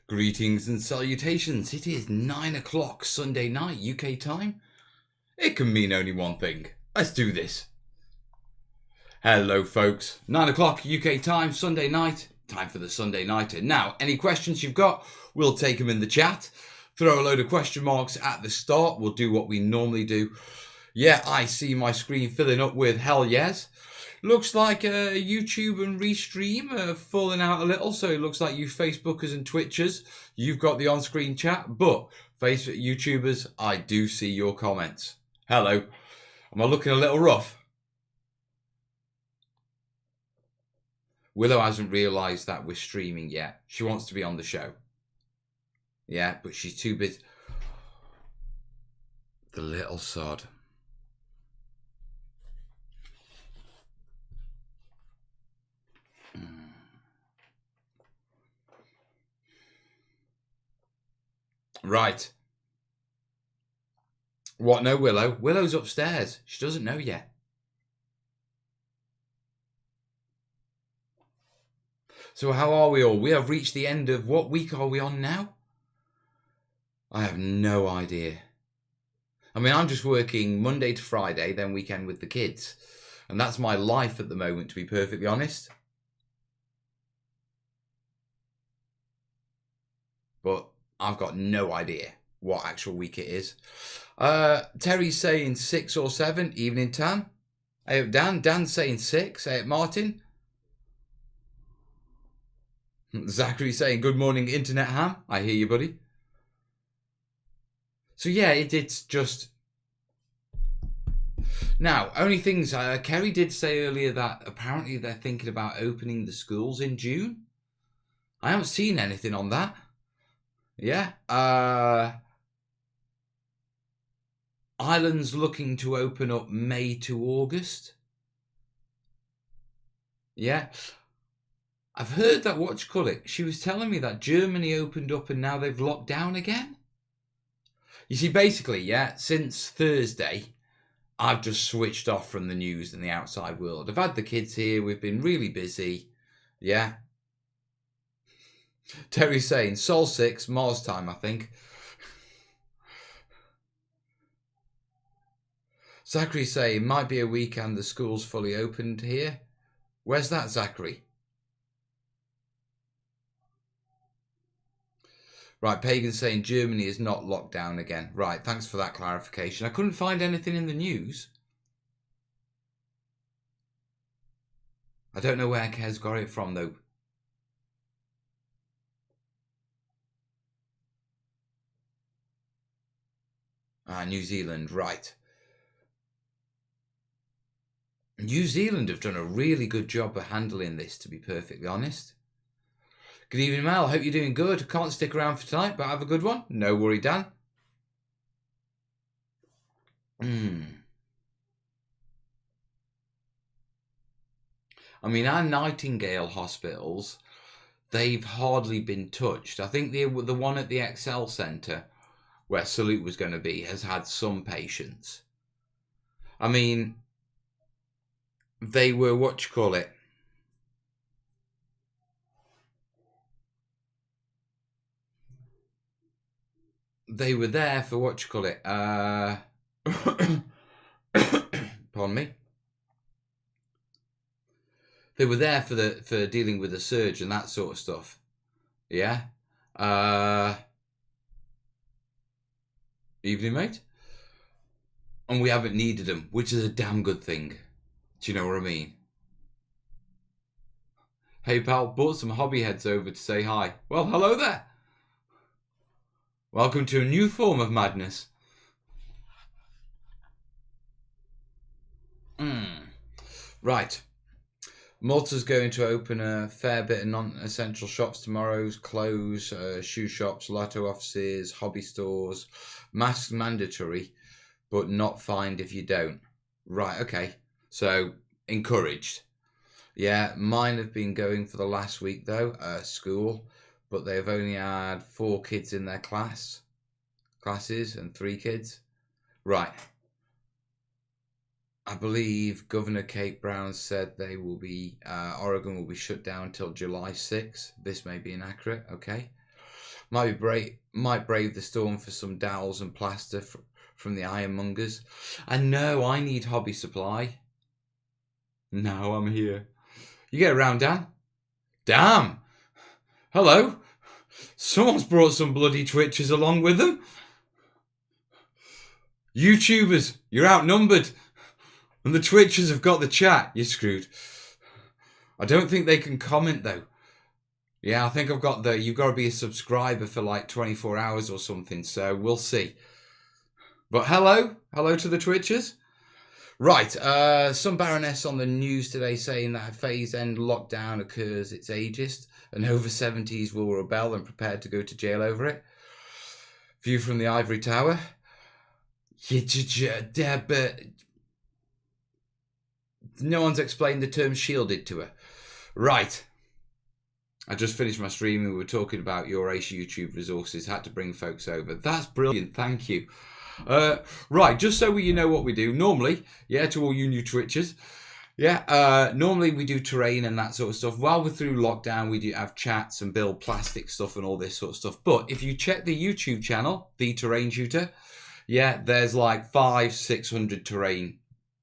Greetings and salutations. It is 9 o'clock Sunday night UK time. It can mean only one thing. Let's do this. Hello folks. 9 o'clock UK time, Sunday night. Time for the Sunday Nighter. Now, any questions you've got, we'll take them in the chat. Throw a load of question marks at the start. We'll do what we normally do. Yeah, I see my screen filling up with hell yes. Looks like YouTube and Restream are falling out a little, so it looks like you Facebookers and Twitchers, you've got the on-screen chat, but Facebook YouTubers, I do see your comments. Hello. Am I looking a little rough? Willow hasn't realised that we're streaming yet. She wants to be on the show. Yeah, but she's too busy. The little sod. Right. What? No, Willow? Willow's upstairs. She doesn't know yet. So how are we all? We have reached the end of... What week are we on now? I have no idea. I mean, I'm just working Monday to Friday, then weekend with the kids. And that's my life at the moment, to be perfectly honest. But I've got no idea what actual week it is. Terry's saying 6 or 7. Evening, Tan. Hey, Dan's saying 6. Hey, Martin. Zachary's saying, good morning, Internet Ham. I hear you, buddy. So, yeah, it's just... Now, only things... Kerry did say earlier that apparently they're thinking about opening the schools in June. I haven't seen anything on that. Yeah. Ireland's looking to open up May to August. Yeah. I've heard that, she was telling me that Germany opened up and now they've locked down again. You see, basically, yeah, since Thursday, I've just switched off from the news and the outside world. I've had the kids here. We've been really busy. Yeah. Terry's saying, Sol 6, Mars time, I think. Zachary's saying, might be a weekend the school's fully opened here. Where's that, Zachary? Right, Pagan's saying Germany is not locked down again. Right, thanks for that clarification. I couldn't find anything in the news. I don't know where Kez got it from, though. New Zealand, right. New Zealand have done a really good job of handling this, to be perfectly honest. Good evening, Mal. Hope you're doing good. Can't stick around for tonight, but have a good one. No worry, Dan. I mean, our Nightingale hospitals, they've hardly been touched. I think the one at the Excel Centre, where Salute was going to be, has had some patients. I mean, they were, they were there for pardon me. They were there for dealing with the surge and that sort of stuff. Yeah. Evening, mate. And we haven't needed them, which is a damn good thing. Do you know what I mean? Hey, pal, brought some hobby heads over to say hi. Well, hello there. Welcome to a new form of madness. Right. Malta's going to open a fair bit of non-essential shops tomorrow. Clothes, shoe shops, lotto offices, hobby stores. Masks mandatory, but not fined if you don't. Right, okay. So, encouraged. Yeah, mine have been going for the last week, though, school. But they've only had 4 kids in their classes and 3 kids. Right. I believe Governor Kate Brown said they will be, Oregon will be shut down until July 6th. This may be inaccurate, okay. Might brave the storm for some dowels and plaster from the ironmongers. And no, I need hobby supply. Now I'm here. You get around, Dan? Damn! Hello? Someone's brought some bloody Twitchers along with them. YouTubers, you're outnumbered. And the Twitchers have got the chat. You're screwed. I don't think they can comment though. Yeah, I think you've got to be a subscriber for like 24 hours or something. So we'll see. But hello to the Twitchers. Right, some Baroness on the news today saying that a phase end lockdown occurs its ageist and over 70s will rebel and prepare to go to jail over it. View from the Ivory Tower. But no one's explained the term shielded to her. Right. I just finished my stream and we were talking about your Ace YouTube resources. Had to bring folks over. That's brilliant. Thank you. Right, just so you know what we do. Normally, yeah, to all you new Twitchers, yeah, normally we do terrain and that sort of stuff. While we're through lockdown, we do have chats and build plastic stuff and all this sort of stuff. But if you check the YouTube channel, The Terrain Tutor, yeah, there's like 500-600 terrain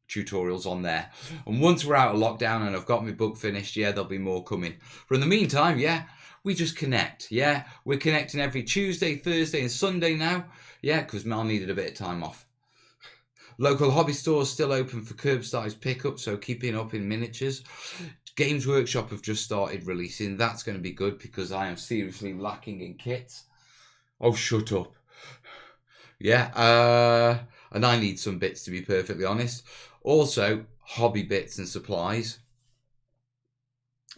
tutorials on there. And once we're out of lockdown and I've got my book finished, yeah, there'll be more coming. But in the meantime, yeah, we just connect. Yeah, we're connecting every Tuesday, Thursday and Sunday now. Yeah, because Mel needed a bit of time off. Local hobby stores still open for curbside pickup, so keeping up in miniatures. Games Workshop have just started releasing. That's going to be good because I am seriously lacking in kits. Oh, shut up. Yeah, and I need some bits to be perfectly honest. Also, hobby bits and supplies.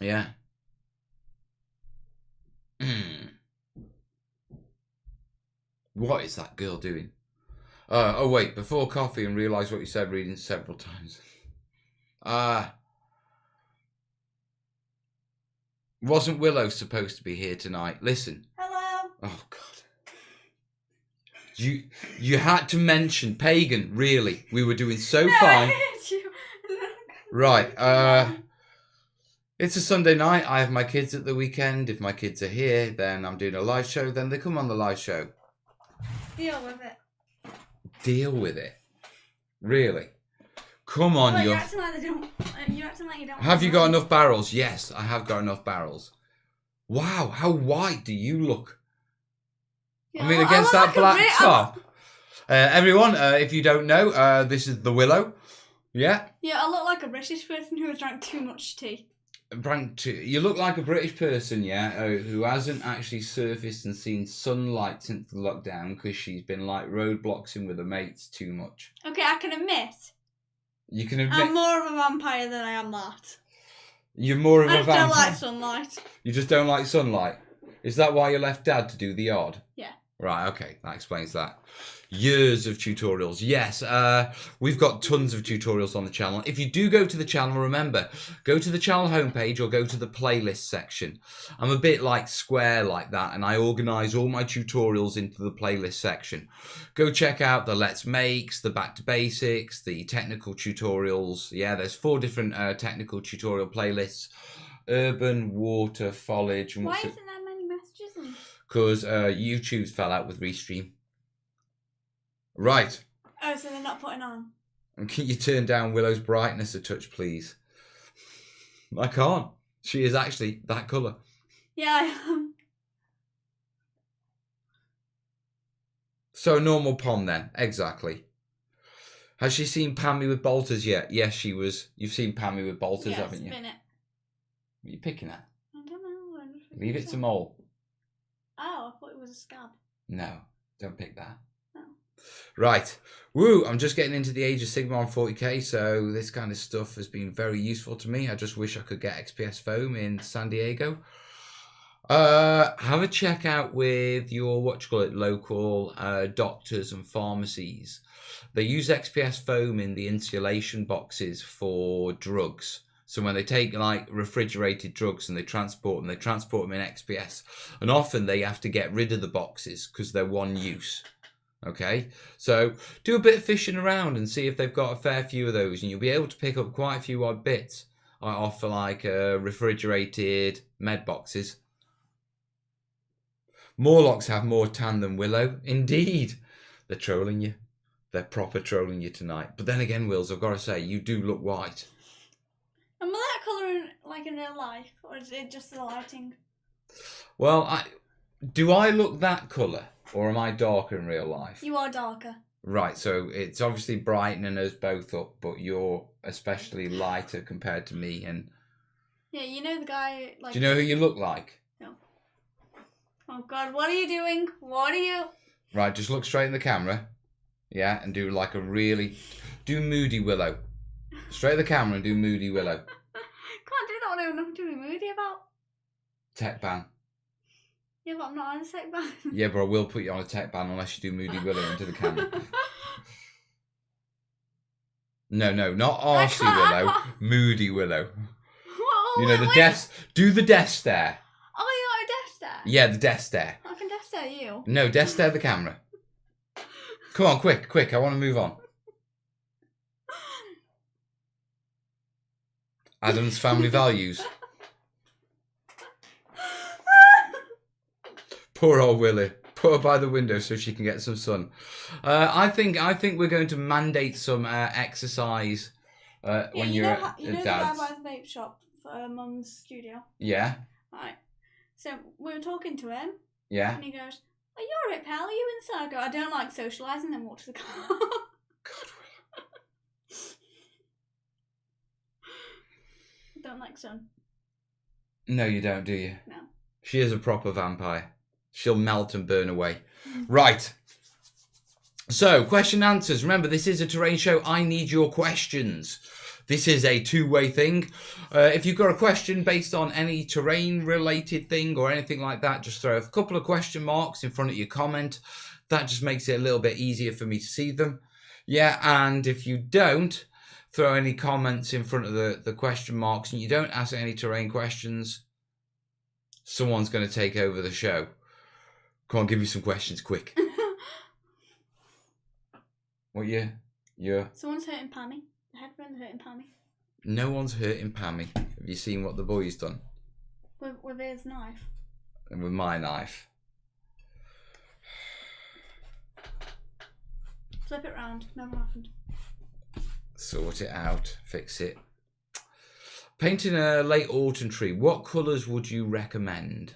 Yeah. What is that girl doing? Oh, wait. Before coffee and realise what you said reading several times. Wasn't Willow supposed to be here tonight? Listen. Hello. Oh, God. You had to mention Pagan, really. We were doing so fine. Right. It's a Sunday night. I have my kids at the weekend. If my kids are here, then I'm doing a live show. Then they come on the live show. Deal with it. Deal with it? Really? Come on, you're acting like they don't. You're acting like you don't. Have you got enough barrels? Yes, I have got enough barrels. Wow, how white do you look? Yeah, I mean, against that like black top. Everyone, if you don't know, this is the Willow. Yeah? Yeah, I look like a British person who has drank too much tea. You look like a British person, yeah, who hasn't actually surfaced and seen sunlight since the lockdown because she's been like roadblocksing with her mates too much. Okay, I can admit. You can admit. I'm more of a vampire than I am that. You're more of a vampire? I don't like sunlight. You just don't like sunlight? Is that why you left Dad to do the yard? Yeah. Right, okay, that explains that. Years of tutorials. Yes, we've got tons of tutorials on the channel. If you do go to the channel, remember, go to the channel homepage or go to the playlist section. I'm a bit like Square like that, and I organise all my tutorials into the playlist section. Go check out the Let's Makes, the Back to Basics, the technical tutorials. Yeah, there's 4 different technical tutorial playlists. Urban, water, foliage. Why isn't there many messages on? Because YouTube's fell out with Restream. Right. Oh, so they're not putting on. And can you turn down Willow's brightness a touch, please? I can't. She is actually that colour. Yeah, I am. So normal Pom then, exactly. Has she seen Pammy with bolters yet? Yes, she was. You've seen Pammy with bolters, haven't you? Spin it. What are you picking at? I don't know. Leave it to Mole. Oh, I thought it was a scab. No, don't pick that. Oh. Right. Woo, I'm just getting into the age of Sigma on 40k, so this kind of stuff has been very useful to me. I just wish I could get XPS foam in San Diego. Have a check out with your, local doctors and pharmacies. They use XPS foam in the insulation boxes for drugs. So when they take like refrigerated drugs and they transport them in XPS. And often they have to get rid of the boxes because they're one use. Okay, so do a bit of fishing around and see if they've got a fair few of those, and you'll be able to pick up quite a few odd bits off for like refrigerated med boxes. Morlocks have more tan than Willow. Indeed. They're trolling you. They're proper trolling you tonight. But then again, Wills, I've got to say, you do look white. Am I that colour in real life? Or is it just the lighting? Well, do I look that colour? Or am I darker in real life? You are darker. Right, so it's obviously brightening us both up, but you're especially lighter compared to me. And Yeah, you know the guy, like... do you know who you look like? No. Oh, God, what are you doing? What are you... Right, just look straight in the camera. Yeah, and do like a really... Do Moody Willow. Straight at the camera and do Moody Willow. Can't do that when I'm not doing moody about. Tech ban. Yeah, but I'm not on a tech ban. Yeah, but I will put you on a tech ban unless you do Moody Willow into the camera. No, not Arsey Willow. Moody Willow. Whoa, You know, the wait. death... Do the death stare. Oh, you got a death stare? Yeah, the death stare. I can death stare you. No, death stare the camera. Come on, quick. I want to move on. Adam's family values. Poor old Willie. Put her by the window so she can get some sun. I think we're going to mandate some exercise when you're at you know Dad's. the guy by the vape shop for Mum's studio? Yeah, Right. So we were talking to him, yeah. and he goes, "Oh, you're alright, pal. Are you inside?" I go, "I don't like socialising." Then walk to the car. God, I don't like sun. no, you don't, do you? No. She is a proper vampire. She'll melt and burn away. Right. So, question and answers. Remember, this is a terrain show. I need your questions. This is a two-way thing. If you've got a question based on any terrain-related thing or anything like that, just throw a couple of question marks in front of your comment. That just makes it a little bit easier for me to see them. Yeah, and if you don't throw any comments in front of the question marks and you don't ask any terrain questions, someone's going to take over the show. Come on, give me some questions, quick. What, you're... Someone's hurting Pammy. The headphone's hurting Pammy. No one's hurting Pammy. Have you seen what the boy's done? With his knife. And with my knife. Flip it round. Never happened. Sort it out. Fix it. Painting a late autumn tree. What colours would you recommend?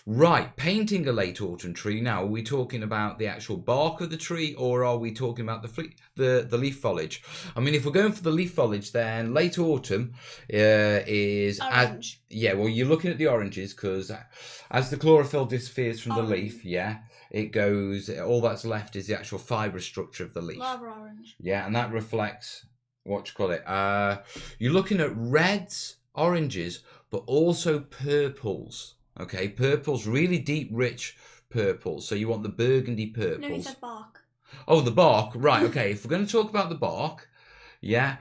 Right, painting a late autumn tree. Now, are we talking about the actual bark of the tree, or are we talking about the leaf foliage? I mean, if we're going for the leaf foliage, then late autumn is... Orange. Well, you're looking at the oranges, because as the chlorophyll disappears from the leaf, it goes... All that's left is the actual fibrous structure of the leaf. Lava orange. Yeah, and that reflects... What you call it? You're looking at reds, oranges, but also purples. Okay, purples, really deep, rich purples. So you want the burgundy purples. No, he said bark. Oh, the bark. Right, okay. If we're going to talk about the bark, yeah.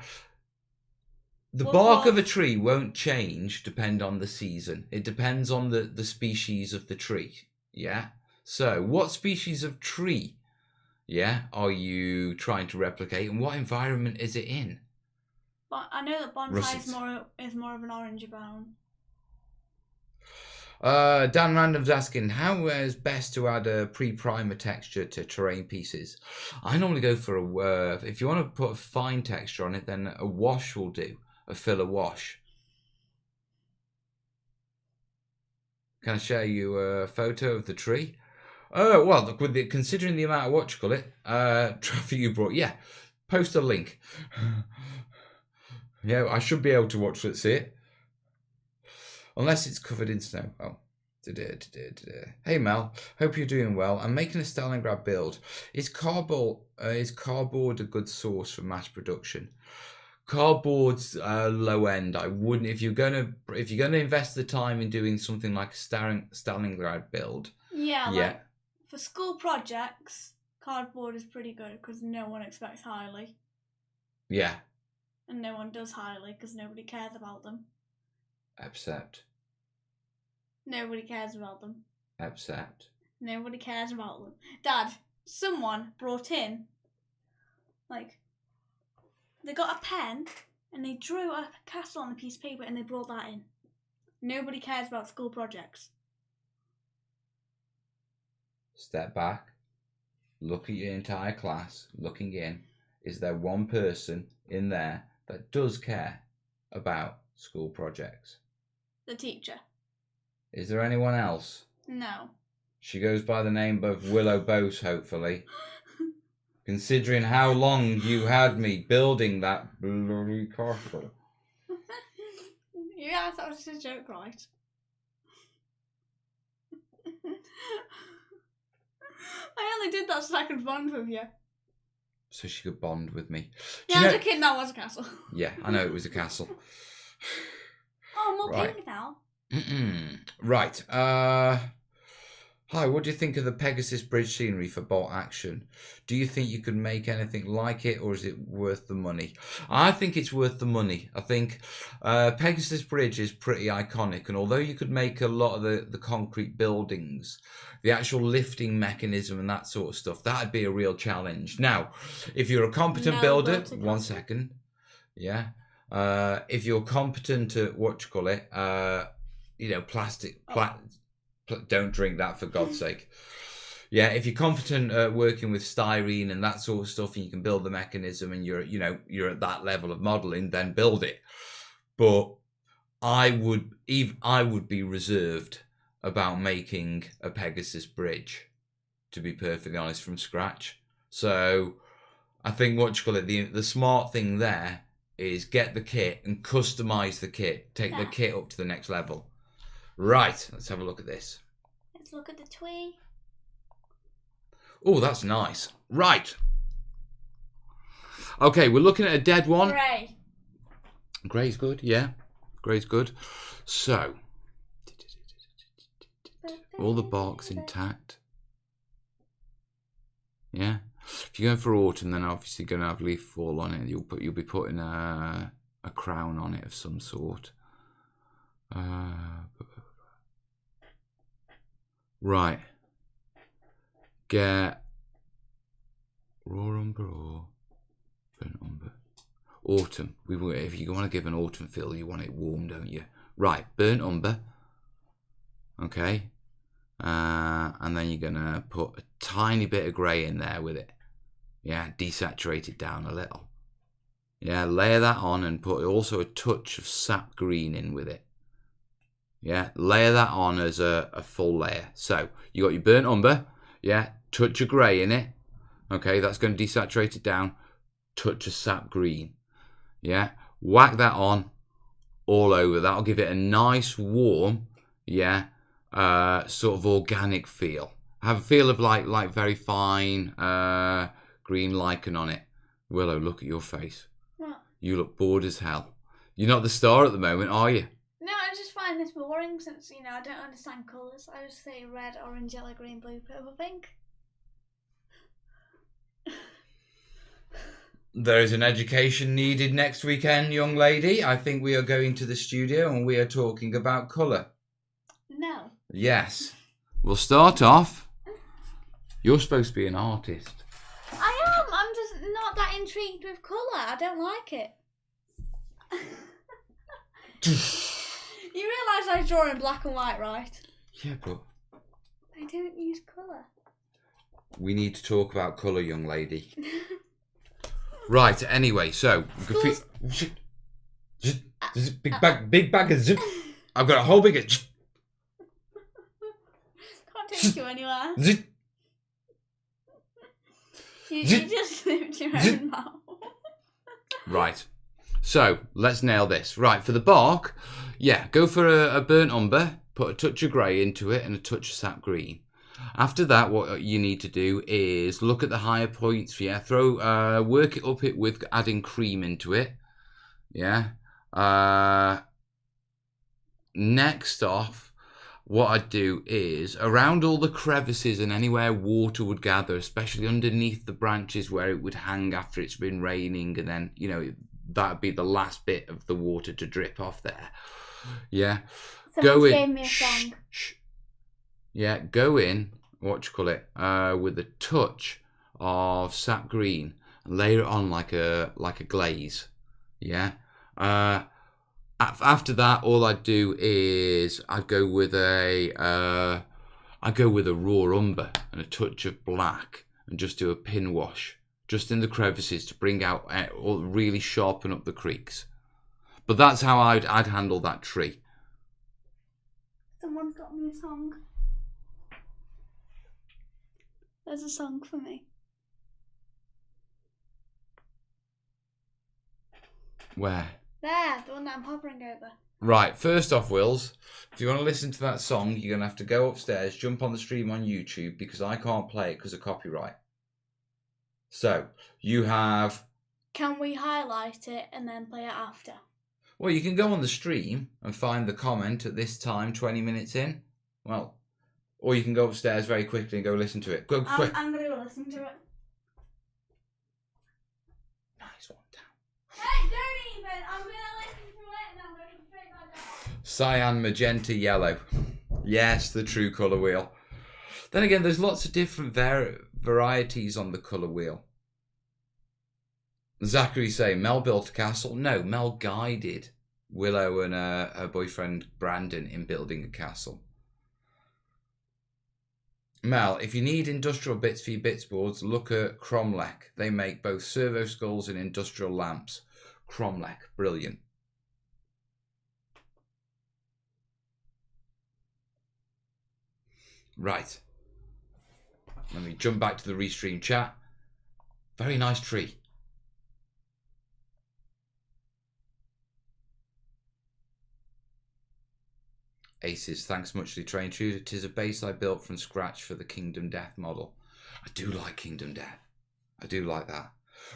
The bark of a tree won't change depend on the season. It depends on the species of the tree. Yeah. So what species of tree, are you trying to replicate, and what environment is it in? But I know that bonsai is more of an orangey brown. Dan Random's asking, how is best to add a pre-primer texture to terrain pieces? I normally go for if you want to put a fine texture on it, then a wash will do, a filler wash. Can I show you a photo of the tree? Well, look, considering the amount of traffic you brought, post a link. Yeah, I should be able to watch it, see it. Unless it's covered in snow. Oh. Hey Mel, hope you're doing well. I'm making a Stalingrad build. Is cardboard a good source for mass production? Cardboard's low end. I wouldn't, if you're gonna invest the time in doing something like a Stalingrad build. Yeah. Like for school projects, cardboard is pretty good because no one expects highly. Yeah. And no one does highly because nobody cares about them. Accept. Nobody cares about them. Accept. Nobody cares about them. Dad, someone brought in, they got a pen and they drew a castle on a piece of paper and they brought that in. Nobody cares about school projects. Step back. Look at your entire class, looking in. Is there one person in there that does care about school projects? The teacher. Is there anyone else? No. She goes by the name of Willow Bose, hopefully. Considering how long you had me building that bloody castle. Yeah, that was just a joke, right? I only did that so I could bond with you. So she could bond with me. Yeah, I was a kid, that was a castle. Yeah, I know it was a castle. Oh, more Right. pink now. Right. Hi, what do you think of the Pegasus Bridge scenery for bolt action? Do you think you could make anything like it, or is it worth the money? I think it's worth the money. I think Pegasus Bridge is pretty iconic, and although you could make a lot of the concrete buildings, the actual lifting mechanism and that sort of stuff, that'd be a real challenge. Now, if you're a competent builder, one second, yeah. If you're competent at plastic. Don't drink that, for God's sake. Yeah, if you're competent at working with styrene and that sort of stuff, and you can build the mechanism, and you're at that level of modelling, then build it. But I would be reserved about making a Pegasus Bridge, to be perfectly honest, from scratch. So I think the smart thing there is get the kit and customize the kit, take the kit up to the next level. Right, let's have a look at this. Let's look at the twee. Oh, that's nice. Right. Okay, we're looking at a dead one. Grey. Grey's good, yeah. Grey's good. So, all the bark's intact. Yeah. If you're going for autumn, then obviously going to have leaf fall on it. You'll be putting a crown on it of some sort. Right. Get raw umber or burnt umber. Autumn. If you want to give an autumn feel, you want it warm, don't you? Right. Burnt umber. Okay. And then you're gonna put a tiny bit of grey in there with it. Yeah. Desaturate it down a little. Yeah. Layer that on and put also a touch of sap green in with it. Yeah, layer that on as a full layer. So you got your burnt umber, yeah, touch of grey in it. Okay, that's going to desaturate it down. Touch of sap green. Yeah, whack that on all over. That'll give it a nice warm, yeah, sort of organic feel. Have a feel of like very fine green lichen on it. Willow, look at your face. What? You look bored as hell. You're not the star at the moment, are you? No, I just find this boring since, I don't understand colours. I just say red, orange, yellow, green, blue, purple, pink. There is an education needed next weekend, young lady. I think we are going to the studio and we are talking about colour. No. Yes. We'll start off. You're supposed to be an artist. I am. I'm just not that intrigued with colour. I don't like it. You realise I draw in black and white, right? Yeah, but I don't use colour. we need to talk about colour, young lady. Right, anyway, so big bag of zip. I've got a whole big Can't take you anywhere. zip. You just snipped your own mouth. Right. So let's nail this. Right, for the bark, yeah, go for a burnt umber, put a touch of grey into it and a touch of sap green. After that, what you need to do is look at the higher points. Yeah, work it up with adding cream into it. Yeah. Next off, what I'd do is around all the crevices and anywhere water would gather, especially underneath the branches where it would hang after it's been raining, and then that'd be the last bit of the water to drip off there. Yeah. Someone gave me a song. Yeah, go in, with a touch of sap green and layer it on like a glaze. Yeah. After that, all I'd do is I'd go with I'd I go with a raw umber and a touch of black and just do a pin wash just in the crevices to bring out, or really sharpen up the creaks. But that's how I'd handle that tree. Someone's got me a song. There's a song for me. Where? There, the one that I'm hovering over. Right, first off, Wills, if you want to listen to that song, you're going to have to go upstairs, jump on the stream on YouTube, because I can't play it because of copyright. So, you have... Can we highlight it and then play it after? Well, you can go on the stream and find the comment at this time, 20 minutes in. Well, or you can go upstairs very quickly and go listen to it. Go quick. I'm going to go listen to it. Nice one, down. Hey, don't even! I'm going to listen to it and I'm going to straight back down. Cyan, magenta, yellow. Yes, the true colour wheel. Then again, there's lots of different varieties on the colour wheel. Zachary say, Mel built a castle. No, Mel guided Willow and her boyfriend Brandon in building a castle. Mel, if you need industrial bits for your bits boards, look at Cromlech. They make both servo skulls and industrial lamps. Cromlech, brilliant. Right. Let me jump back to the restream chat. Very nice tree. Aces, thanks muchly trained tutor. 'Tis a base I built from scratch for the Kingdom Death model. I do like Kingdom Death. I do like that.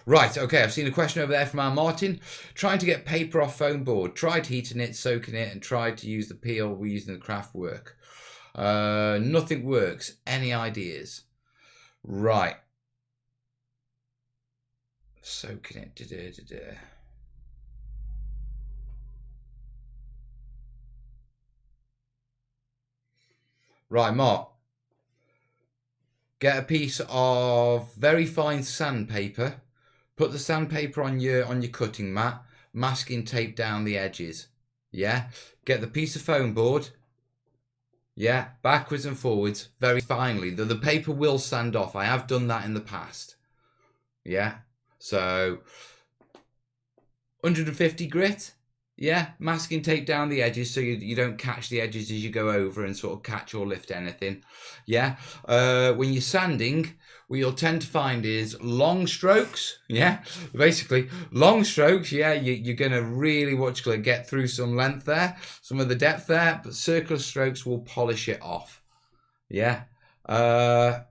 Right, okay, I've seen a question over there from our Martin. Trying to get paper off foam board. Tried heating it, soaking it, and tried to use the peel we're using in the craft work. Nothing works. Any ideas? Right. Soaking it. Right, Mark. Get a piece of very fine sandpaper. Put the sandpaper on your cutting mat. Masking tape down the edges. Yeah. Get the piece of foam board. Yeah. Backwards and forwards. Very finely. The paper will sand off. I have done that in the past. Yeah. So 150 grit. Yeah, masking tape down the edges so you don't catch the edges as you go over and sort of catch or lift anything. Yeah, when you're sanding, what you'll tend to find is long strokes. Yeah, basically long strokes. Yeah, you're going to really get through some length there, some of the depth there, but circular strokes will polish it off. Yeah. So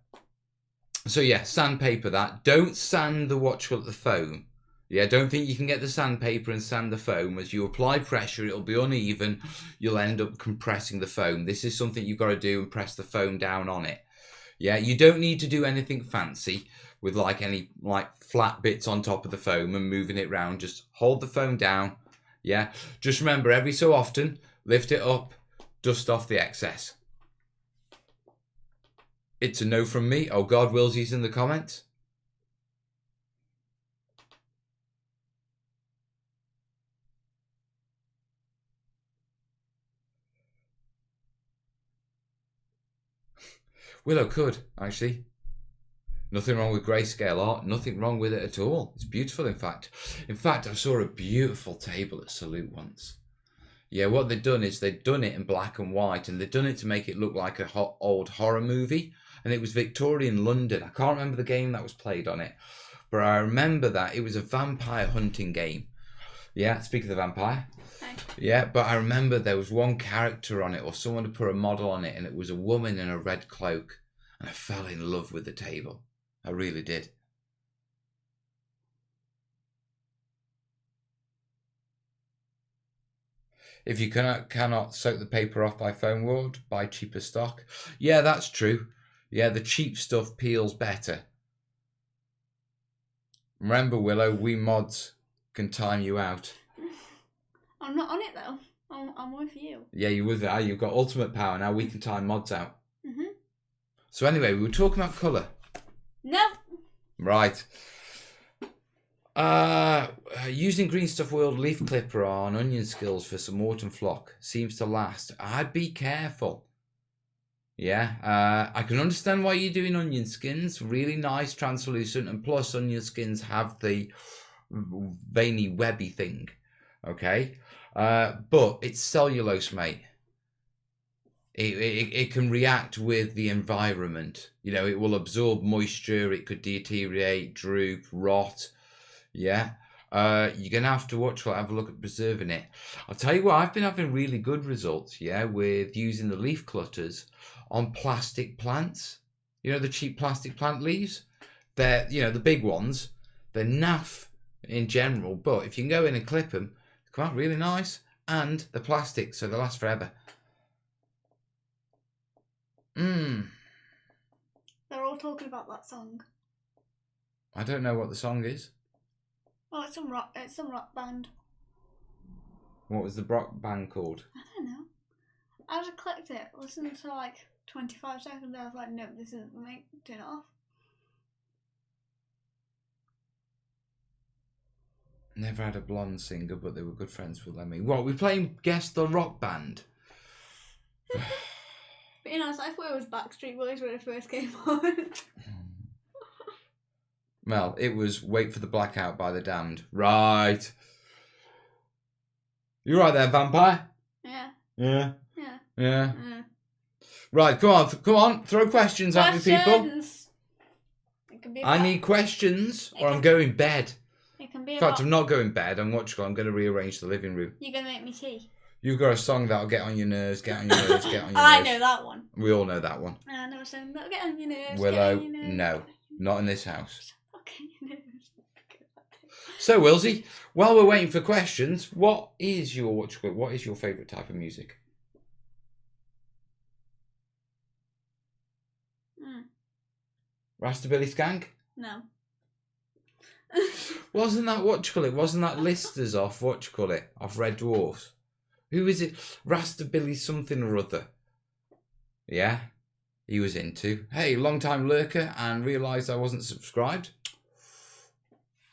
yeah, sandpaper that. Don't sand the foam. Yeah, don't think you can get the sandpaper and sand the foam. As you apply pressure, it'll be uneven. You'll end up compressing the foam. This is something you've got to do and press the foam down on it. Yeah, you don't need to do anything fancy with any flat bits on top of the foam and moving it round. Just hold the foam down. Yeah, just remember every so often, lift it up, dust off the excess. It's a no from me. Oh God, Willsy's in the comments. Willow could, actually. Nothing wrong with grayscale art. Nothing wrong with it at all. It's beautiful, in fact. In fact, I saw a beautiful table at Salute once. Yeah, what they'd done is they'd done it in black and white, and they'd done it to make it look like a old horror movie. And it was Victorian London. I can't remember the game that was played on it, but I remember that it was a vampire hunting game. Yeah, speak of the vampire. Yeah, but I remember there was one character on it, or someone had put a model on it, and it was a woman in a red cloak. And I fell in love with the table. I really did. If you cannot soak the paper off by foam board, buy cheaper stock. Yeah, that's true. Yeah, the cheap stuff peels better. Remember, Willow, we mods can time you out. I'm not on it though. I'm with you. Yeah, you're with it. You've got ultimate power now. We can time mods out. Mhm. So anyway, we were talking about colour. No. Right. Using Green Stuff World leaf clipper on onion skills for some autumn flock seems to last. I'd be careful. Yeah, I can understand why you're doing onion skins. Really nice, translucent, and plus onion skins have the veiny, webby thing. Okay, but it's cellulose, mate. It can react with the environment. You know, it will absorb moisture. It could deteriorate, droop, rot. Yeah. You're gonna have to have a look at preserving it. I'll tell you what, I've been having really good results, yeah, with using the leaf clutters on plastic plants. You know, the cheap plastic plant leaves? They're, you know, the big ones. They're naff in general, but if you can go in and clip them, they come out really nice. And they're plastic, so they last forever. They're all talking about that song. I don't know what the song is. Oh, it's some rock band. What was the rock band called? I don't know. I just clicked it, listened to like 25 seconds, I was like, no, this isn't for me, turn it off. Never had a blonde singer, but they were good friends with Lemmy. What, we playing Guess the Rock Band? But you know, I thought it was Backstreet Boys when it first came on. Well, it was Wait for the Blackout by The Damned. Right. You right there, vampire? Yeah. Yeah. Yeah. Yeah. Right, come on. Throw questions at me, people. It can be I need questions, or I'm going bed. It can be In fact, I'm not going bed. I'm going to rearrange the living room. You're going to make me tea. You've got a song that'll get on your nerves, get on your nerves, get on your nerves. I know that one. We all know that one. And I know a song that'll get on your nerves. Willow, get on your nerves. no, not in this house. Okay, your nerves. So, Wilsey, while we're waiting for questions, what is your favourite type of music? Rastabilly Skank? No. Wasn't that Wasn't that Listers off off Red Dwarfs? Who is it? Rastabilly something or other. Yeah, he was into. Hey, long time lurker and realised I wasn't subscribed.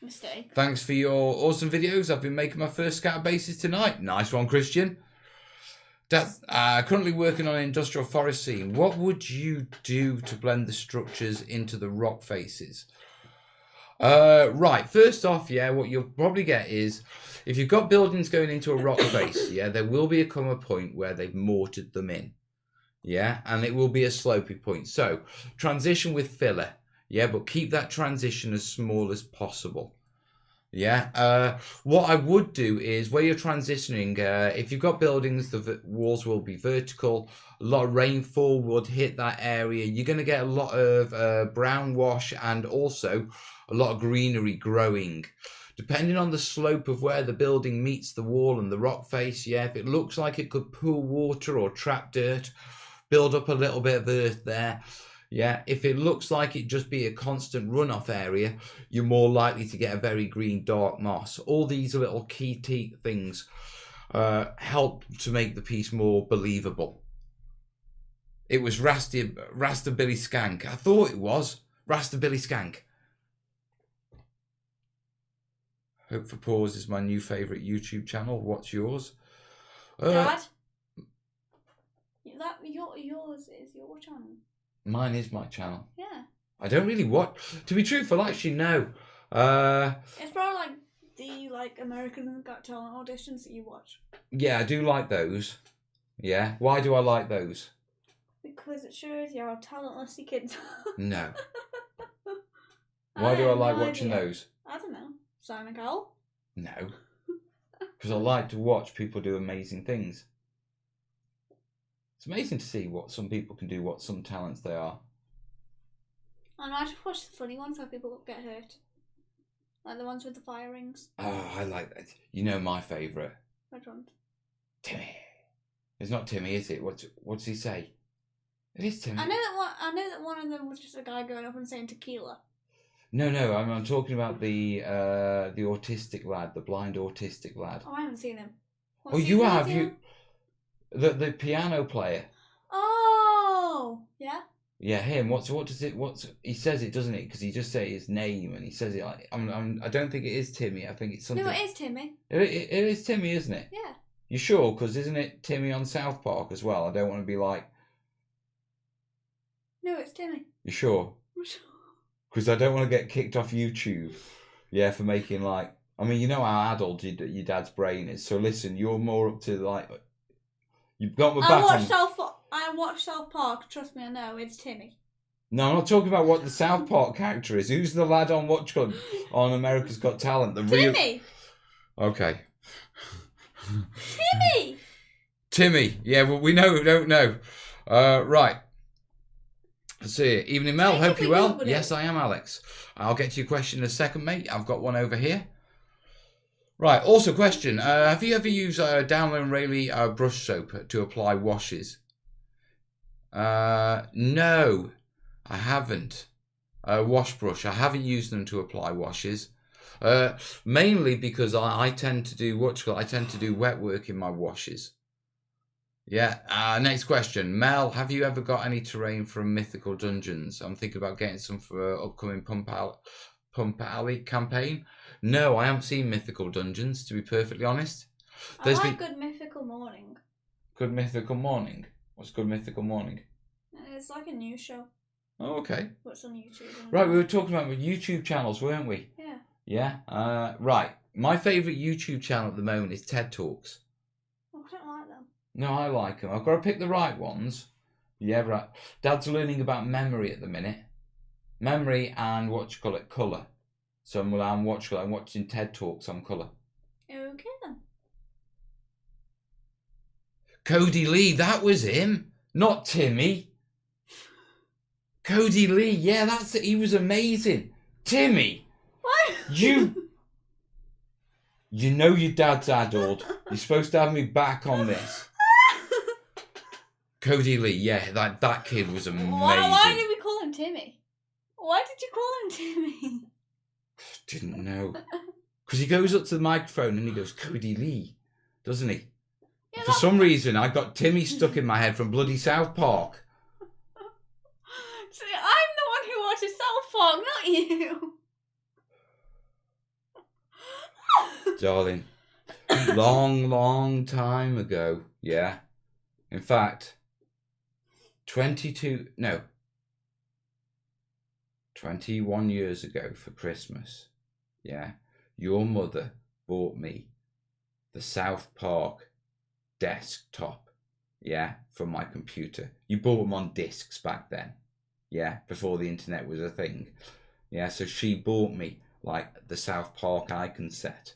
Mistake. Thanks for your awesome videos. I've been making my first scatter bases tonight. Nice one, Christian. That's currently working on an industrial forest scene. What would you do to blend the structures into the rock faces? Right, first off, yeah, what you'll probably get is, if you've got buildings going into a rock face, yeah, there will come a point where they've mortared them in, yeah, and it will be a slopey point. So, transition with filler, yeah, but keep that transition as small as possible. Yeah, what I would do is, where you're transitioning, if you've got buildings, the walls will be vertical, a lot of rainfall would hit that area, you're going to get a lot of brown wash and also a lot of greenery growing. Depending on the slope of where the building meets the wall and the rock face, yeah, if it looks like it could pool water or trap dirt, build up a little bit of earth there. Yeah, if it looks like it just be a constant runoff area, you're more likely to get a very green dark moss. All these little key things help to make the piece more believable. It was Rastabilly Skank. I thought it was Rastabilly Skank. Hope for Pause is my new favourite YouTube channel. What's yours? Dad? Yours is your channel. Mine is my channel. Yeah. I don't really watch. To be truthful, actually, no. It's probably like the American Got Talent auditions that you watch. Yeah, I do like those. Yeah. Why do I like those? Because it shows you how talentless your kids are. No. Why do I like watching those? I don't know. Simon Cowell? No. Because I like to watch people do amazing things. It's amazing to see what some people can do, what some talents they are. And I just watch the funny ones where people get hurt. Like the ones with the fire rings. Oh, I like that. You know my favourite. Which ones? Timmy. It's not Timmy, is it? What's he say? It is Timmy. I know that one of them was just a guy going up and saying tequila. No, I'm talking about the autistic lad, the blind autistic lad. Oh, I haven't seen him. Oh, you have, the piano player. Oh, yeah. Yeah, him. He says it, doesn't it? Because he just say his name and he says it like I don't think it is Timmy. I think it's something. No, it is Timmy. It is Timmy, isn't it? Yeah. You sure? Because isn't it Timmy on South Park as well? I don't want to be like. No, it's Timmy. You sure? Because I don't want to get kicked off YouTube. Yeah, for making like... I mean, you know how adult your dad's brain is. So listen, you're more up to like... You've got my back I watched South Park. Trust me, I know. It's Timmy. No, I'm not talking about what the South Park character is. Who's the lad on on America's Got Talent? Timmy! Okay. Timmy! Timmy. Yeah, well, we don't know. Right. Let's see. Evening, Mel. Hope you're well. Yes, I am, Alex. I'll get to your question in a second, mate. I've got one over here. Right. Also, question. Have you ever used Download and Rayleigh brush soap to apply washes? No, I haven't. Wash brush. I haven't used them to apply washes. Mainly because I tend to do I tend to do wet work in my washes. Yeah. Next question. Mel, have you ever got any terrain from Mythical Dungeons? I'm thinking about getting some for upcoming Pump Alley campaign. No, I haven't seen Mythical Dungeons, to be perfectly honest. I like Good Mythical Morning. Good Mythical Morning? What's Good Mythical Morning? It's like a news show. Oh, okay. What's on YouTube? Right, we were talking about YouTube channels, weren't we? Yeah. Yeah. Right. My favourite YouTube channel at the moment is TED Talks. Oh, I don't like them. No, I like them. I've got to pick the right ones. Yeah, right. Dad's learning about memory at the minute. Memory and colour. So I'm watching TED Talks on colour. Okay then. Cody Lee, that was him, not Timmy. Cody Lee, yeah, that's it. He was amazing. Timmy, what? You know your dad's adult. You're supposed to have me back on this. Cody Lee, yeah, that kid was amazing. Why did we call him Timmy? Why did you call him Timmy? Didn't know. Because he goes up to the microphone and he goes, Cody Lee, doesn't he? Yeah, for some reason, I got Timmy stuck in my head from bloody South Park. See, I'm the one who watches South Park, not you. Darling, long time ago, yeah. In fact, 21 years ago for Christmas, yeah, your mother bought me the South Park desktop, yeah, from my computer. You bought them on discs back then, yeah, before the internet was a thing. Yeah, so she bought me like the South Park icon set,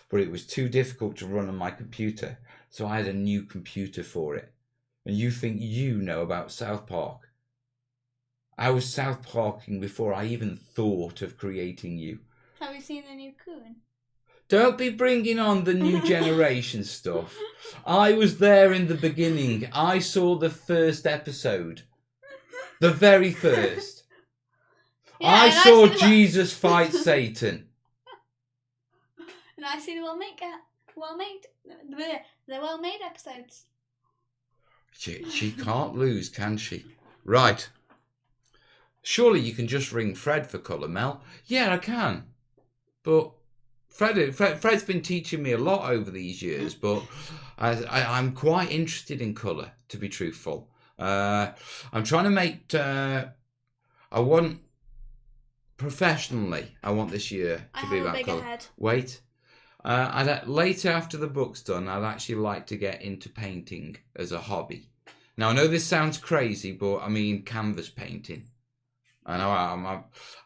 but it was too difficult to run on my computer, so I had a new computer for it. And you think you know about South Park? I was South Parking before I even thought of creating you. Have you seen the new Coon? Don't be bringing on the new generation stuff. I was there in the beginning. I saw the first episode. The very first. Yeah, I saw Jesus fight Satan. And I see the well-made episodes. She can't lose, can she? Right. Surely you can just ring Fred for colour, Mel. Yeah, I can. But Fred's been teaching me a lot over these years, but I'm quite interested in colour, to be truthful. I'm trying to make... I want this year to be about colour. Head. Wait. Later after the book's done, I'd actually like to get into painting as a hobby. Now I know this sounds crazy, but I mean canvas painting. I know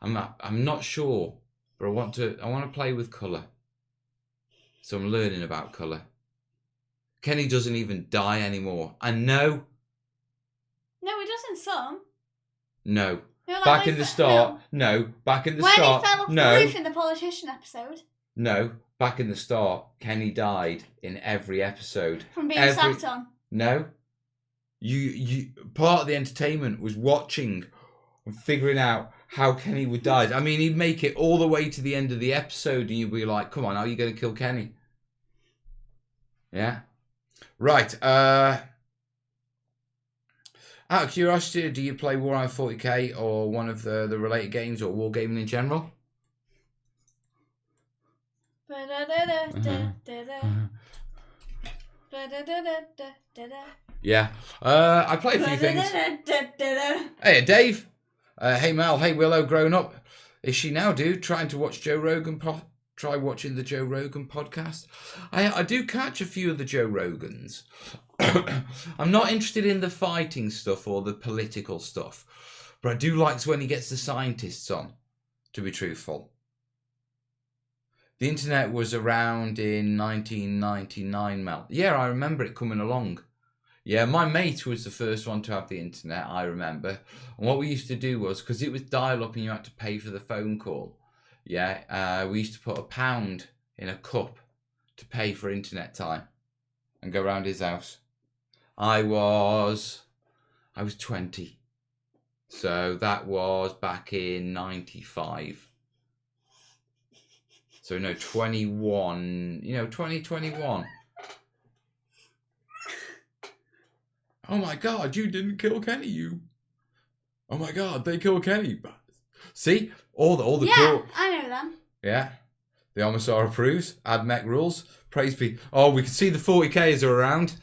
I'm not sure, but I want to play with colour. So I'm learning about colour. Kenny doesn't even dye anymore. I know. No, he doesn't. Some. No. Back in the start. No. Back in the start. When he fell off the roof in the politician episode. No. Back in the start, Kenny died in every episode. From being sat on. No. You part of the entertainment was watching and figuring out how Kenny would die. I mean, he'd make it all the way to the end of the episode and you'd be like, come on, how are you going to kill Kenny? Yeah. Right. Out of curiosity, do you play Warhammer 40k or one of the related games or wargaming in general? Ba-da-da-da-da-da-da. Yeah. I play a few things. Ba-da-da-da-da-da. Hey, Dave. Hey, Mel. Hey, Willow. Grown up. Is she now, dude? Trying to watch Joe Rogan Try watching the Joe Rogan podcast. I do catch a few of the Joe Rogans. I'm not interested in the fighting stuff or the political stuff. But I do like when he gets the scientists on, to be truthful. The internet was around in 1999, Mel. Yeah, I remember it coming along. Yeah, my mate was the first one to have the internet, I remember. And what we used to do was, because it was dial-up and you had to pay for the phone call, yeah, we used to put £1 in a cup to pay for internet time and go round his house. I was 20. So that was back in 95. So, 21, 2021. Oh my God, you didn't kill Kenny, you. Oh my God, they killed Kenny. See? All the Yeah, cool. I know them. Yeah. The Omissar approves. AdMech rules. Praise be. Oh, we can see the 40Ks are around.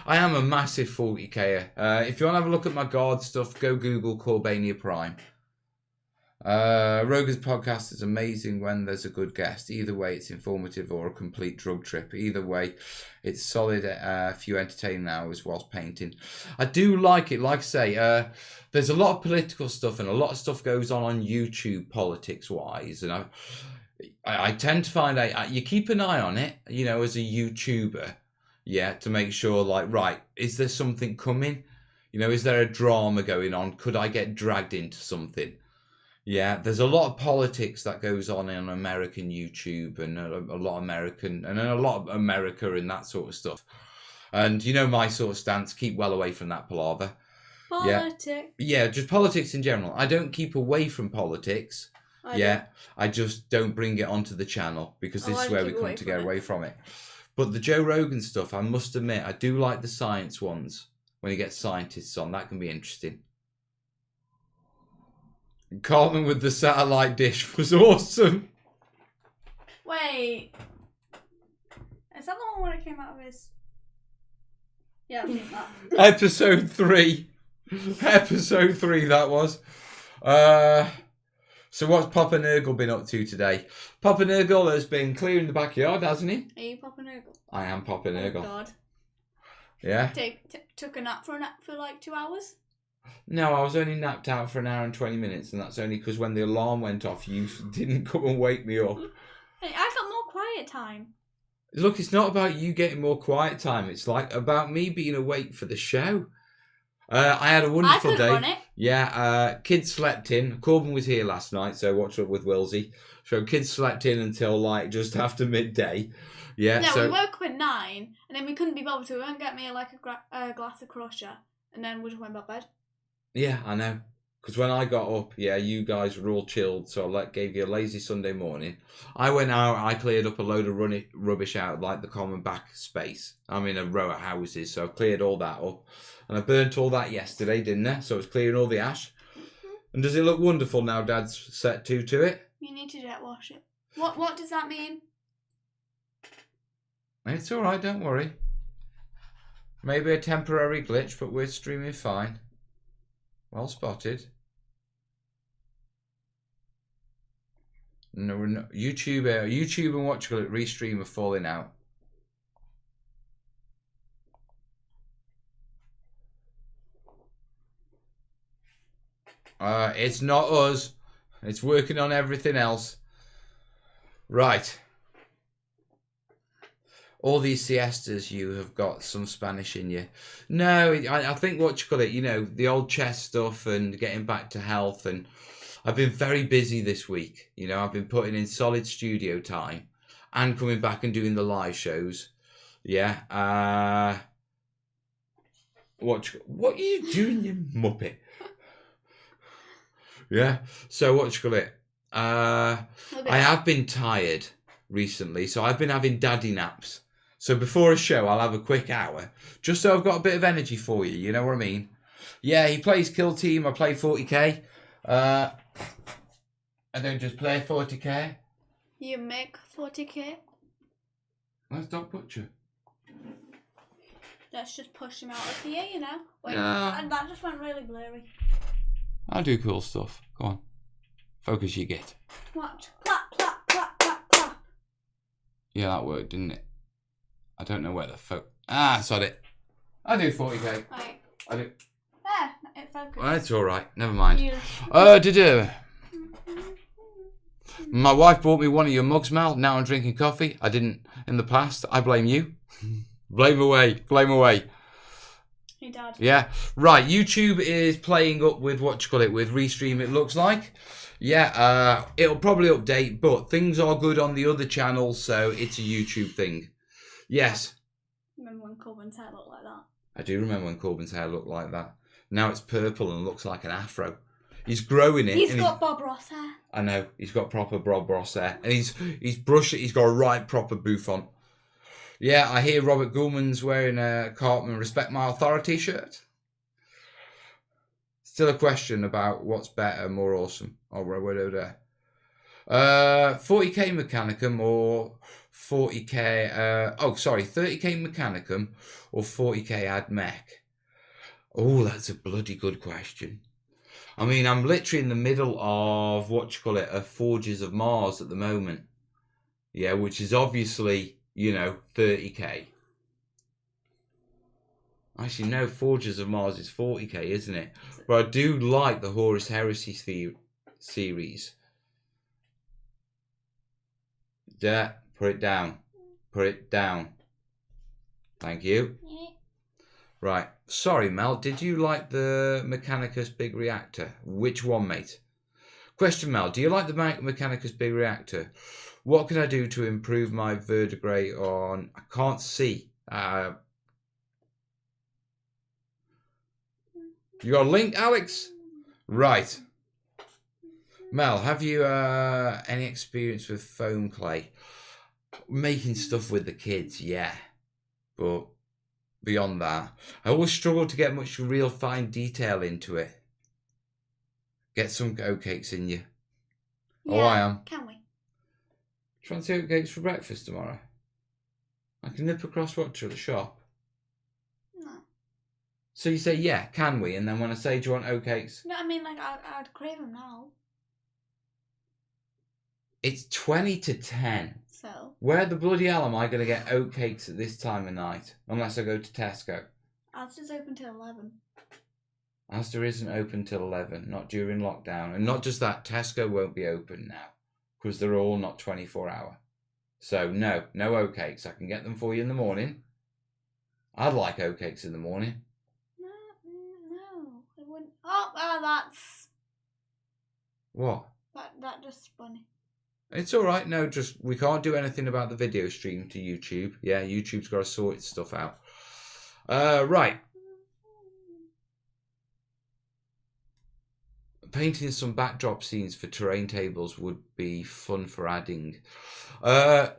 I am a massive 40Ker. If you want to have a look at my guard stuff, go Google Corbania Prime. Rogan's podcast is amazing when there's a good guest. Either way, it's informative or a complete drug trip. Either way, it's solid. A few entertaining hours whilst painting. I do like it. Like I say, there's a lot of political stuff and a lot of stuff goes on YouTube politics-wise. And I tend to find out, you keep an eye on it, as a YouTuber, yeah, to make sure, like, right, is there something coming? Is there a drama going on? Could I get dragged into something? Yeah, there's a lot of politics that goes on in American YouTube and a lot of American and a lot of America and that sort of stuff. And my sort of stance, keep well away from that palaver. Politics. Yeah, just politics in general. I don't keep away from politics. I just don't bring it onto the channel because this is where we come to get away from it. But the Joe Rogan stuff, I must admit, I do like the science ones when he gets scientists on. That can be interesting. Cartman with the satellite dish was awesome. Wait. Is that the one where it came out of his... Yeah, I've seen that. Episode 3. Episode 3, that was. So what's Papa Nurgle been up to today? Papa Nurgle has been clearing the backyard, hasn't he? Are you Papa Nurgle? I am Papa Nurgle. Oh, God. Yeah? Took a nap for like 2 hours? No, I was only napped out for an hour and 20 minutes, and that's only because when the alarm went off, you didn't come and wake me up. Hey, I got more quiet time. Look, it's not about you getting more quiet time. It's like about me being awake for the show. I had a wonderful day. Run it. Yeah, kids slept in. Corbin was here last night, so watched up with Wilsey. So kids slept in until like just after midday. Yeah. No, so we woke up at 9, and then we couldn't be bothered, so we went and get me a glass of crusher, and then we just went back to bed. Yeah, I know. Because when I got up, yeah, you guys were all chilled, so I gave you a lazy Sunday morning. I went out, I cleared up a load of rubbish out, like the common back space. I'm in a row of houses, so I cleared all that up. And I burnt all that yesterday, didn't I? So I was clearing all the ash. And does it look wonderful now Dad's set to it? You need to jet wash it. What does that mean? It's alright, don't worry. Maybe a temporary glitch, but we're streaming fine. Well spotted. No, YouTube and what you call it, Restream are falling out. It's not us. It's working on everything else. Right. All these siestas, you have got some Spanish in you. No, I think what you call it, the old chess stuff and getting back to health. And I've been very busy this week. I've been putting in solid studio time and coming back and doing the live shows. Yeah. What are you doing, you muppet? Yeah. So what you call it? I have been tired recently, so I've been having daddy naps. So before a show, I'll have a quick hour, just so I've got a bit of energy for you. You know what I mean? Yeah, he plays Kill Team. I play 40k. I don't just play 40k. You make 40k? That's Dog Butcher. Let's just push him out of here, you know. Wait, Yeah. that just went really blurry. I do cool stuff. Go on. Focus you get. Watch. Clap, clap, clap, clap, clap. Yeah, that worked, didn't it? I don't know where the Ah, sod it. I do 40k. Right. I do. There, it focused. Well, it's alright. Never mind. You- My wife bought me one of your mugs, Mel. Now I'm drinking coffee. I didn't in the past. I blame you. Blame away. Blame away. Hey, Dad. Yeah. Right. YouTube is playing up with with Restream, it looks like. Yeah. It'll probably update, but things are good on the other channels, so it's a YouTube thing. Yes. Remember when Corbin's hair looked like that? I do remember when Corbin's hair looked like that. Now it's purple and looks like an afro. He's growing it. He's got Bob Ross hair. I know. He's got proper Bob Ross hair. And he's brushed it. He's got a right proper bouffant. Yeah, I hear Robert Goulman's wearing a Cartman Respect My Authority shirt. Still a question about what's better, more awesome. Oh, whatever. 40k Mechanicum or 40k... 30k Mechanicum or 40k Ad Mech? Oh, that's a bloody good question. I mean, I'm literally in the middle of, a Forges of Mars at the moment. Yeah, which is obviously, 30k. Actually, no, Forges of Mars is 40k, isn't it? But I do like the Horus Heresy series. Yeah, put it down. Put it down. Thank you. Yeah. Right. Sorry, Mel. Did you like the Mechanicus Big Reactor? Which one, mate? Question, Mel. Do you like the Mechanicus Big Reactor? What can I do to improve my vertebrae on... I can't see. You got a link, Alex? Right. Mel, have you any experience with foam clay? Making stuff with the kids, yeah. But... beyond that, I always struggle to get much real fine detail into it. Get some oatcakes in you. Yeah, Oh, I am. Can we? Fancy oatcakes for breakfast tomorrow? I can nip across to the shop. No. So you say, yeah, can we? And then when I say, do you want oatcakes? No, I mean, like, I'd crave them now. It's 20 to 10. So? Where the bloody hell am I going to get oatcakes at this time of night? Unless I go to Tesco. Asda's open till 11. Asda isn't open till 11, not during lockdown. And not just that, Tesco won't be open now. Because they're all not 24 hour. So no oatcakes. I can get them for you in the morning. I'd like oatcakes in the morning. No, it wouldn't. Oh, that's... What? That just spun. It's alright, no, just we can't do anything about the video stream to YouTube. Yeah, YouTube's got to sort its stuff out. Right. Painting some backdrop scenes for terrain tables would be fun for adding.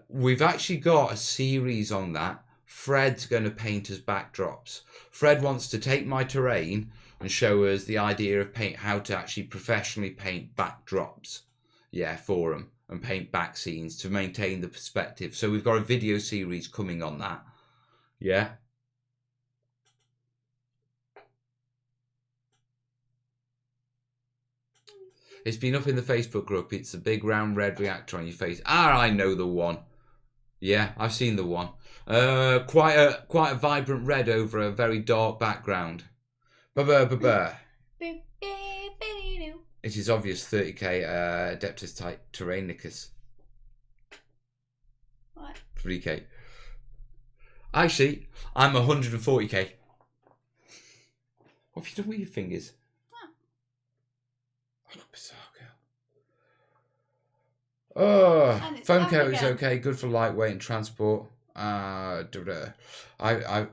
We've actually got a series on that. Fred's going to paint us backdrops. Fred wants to take my terrain and show us the idea of how to actually professionally paint backdrops. Yeah, for them. And paint back scenes to maintain the perspective. So we've got a video series coming on that. Yeah. It's been up in the Facebook group. It's a big round red reactor on your face. Ah, I know the one. Yeah, I've seen the one. Quite a vibrant red over a very dark background. Ba-ba-ba-ba. It is obvious 30k Adeptus type Terrainiacs. What? 3k. Actually, I'm 140k. What have you done with your fingers? Oh, bizarre girl. Oh, phone care is okay. Good for lightweight and transport.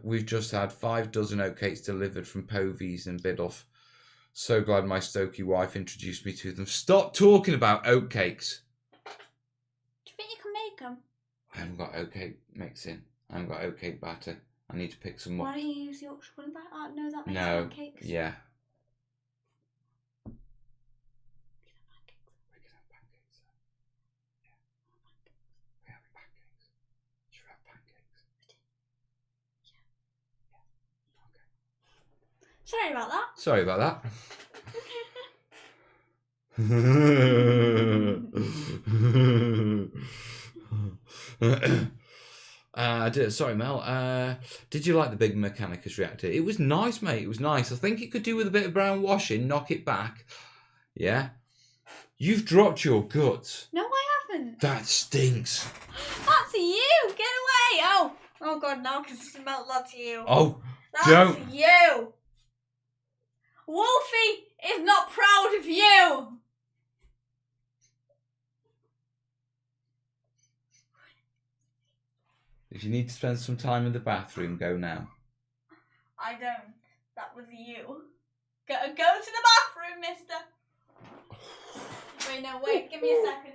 We've just had 5 dozen oatcakes delivered from Povies and Biddulph. So glad my Stokey wife introduced me to them. Stop talking about oatcakes. Do you think you can make them? I haven't got oatcake mixing. I haven't got oatcake batter. I need to pick some up. Why don't you use Yorkshire pudding batter? No, that makes No. pancakes. Yeah. Sorry about that. Sorry about that. Sorry, Mel. Did you like the big Mechanicus reactor? It was nice, mate. It was nice. I think it could do with a bit of brown washing. Knock it back. Yeah. You've dropped your guts. No, I haven't. That stinks. That's you. Get away. Oh God, no, because it smelled. That's you. Oh, That's don't. you. Wolfie is not proud of you. If you need to spend some time in the bathroom, go now. I don't. That was you. Go to the bathroom, mister. Wait, no, wait. Give me a second.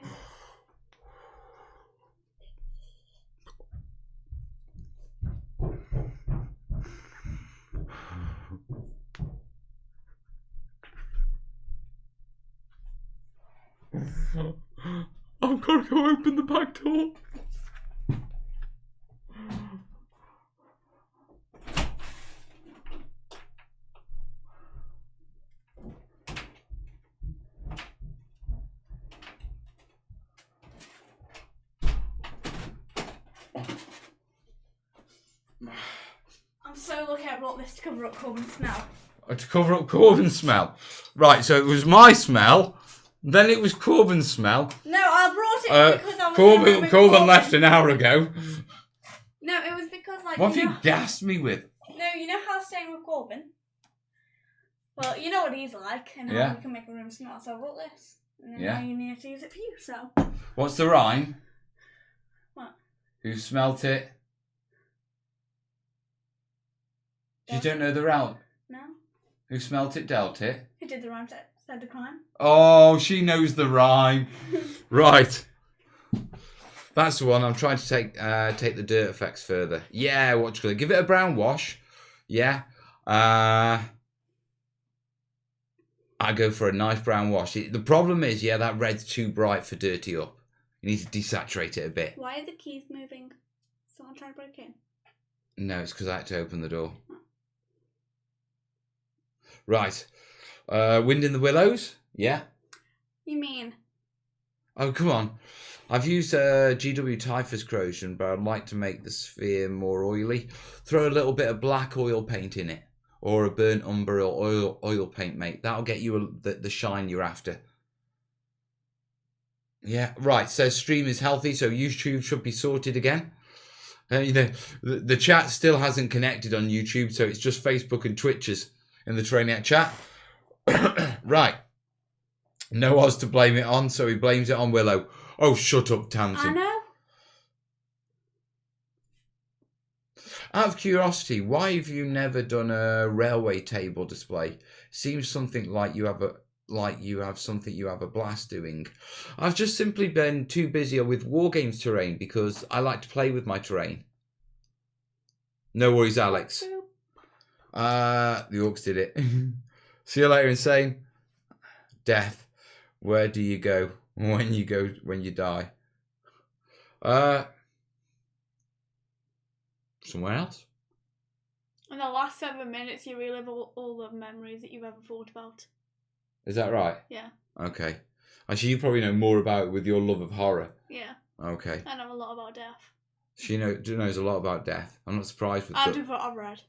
I've got to go open the back door. I'm so lucky I brought this to cover up Corbin's smell. To cover up Corbin's smell. Right, so it was my smell, then it was Corbin's smell. No, I brought it because I was Corbin left an hour ago. No, it was because like. What have you gassed me with? No, you know how I was staying with Corbin? Well, you know what he's like and how he can make a room smell, so I brought this. And then now you need to use it for you, so. What's the rhyme? What? Who smelt it? You don't know the route? No. Who smelt it, dealt it? Who did the rhyme, said the crime? Oh, she knows the rhyme. Right. That's the one. I'm trying to take the dirt effects further. Yeah, what you call it? Give it a brown wash. Yeah. I go for a nice brown wash. The problem is, that red's too bright for dirty up. You need to desaturate it a bit. Why are the keys moving? Someone trying to break in? No, it's because I had to open the door. Right. Wind in the Willows? Yeah. You mean? Oh, come on. I've used GW Typhus corrosion, but I'd like to make the sphere more oily. Throw a little bit of black oil paint in it. Or a burnt umber oil paint, mate. That'll get you the shine you're after. Yeah, right. Says stream is healthy, so YouTube should be sorted again. The chat still hasn't connected on YouTube, so it's just Facebook and Twitchers in the Terrainiacs chat. Right. No Oz to blame it on, so he blames it on Willow. Oh, shut up, Tansy. I know. Out of curiosity, why have you never done a railway table display? Seems something like you have a blast doing. I've just simply been too busy with Wargames terrain because I like to play with my terrain. No worries, Alex. The orcs did it. See you later, Insane. Death. Where do you go when you die? Somewhere else. In the last 7 minutes, you relive all the memories that you've ever thought about. Is that right? Yeah. Okay. Actually, you probably know more about it with your love of horror. Yeah. Okay. I know a lot about death. She knows a lot about death. I'm not surprised with that. I'll do what I've read.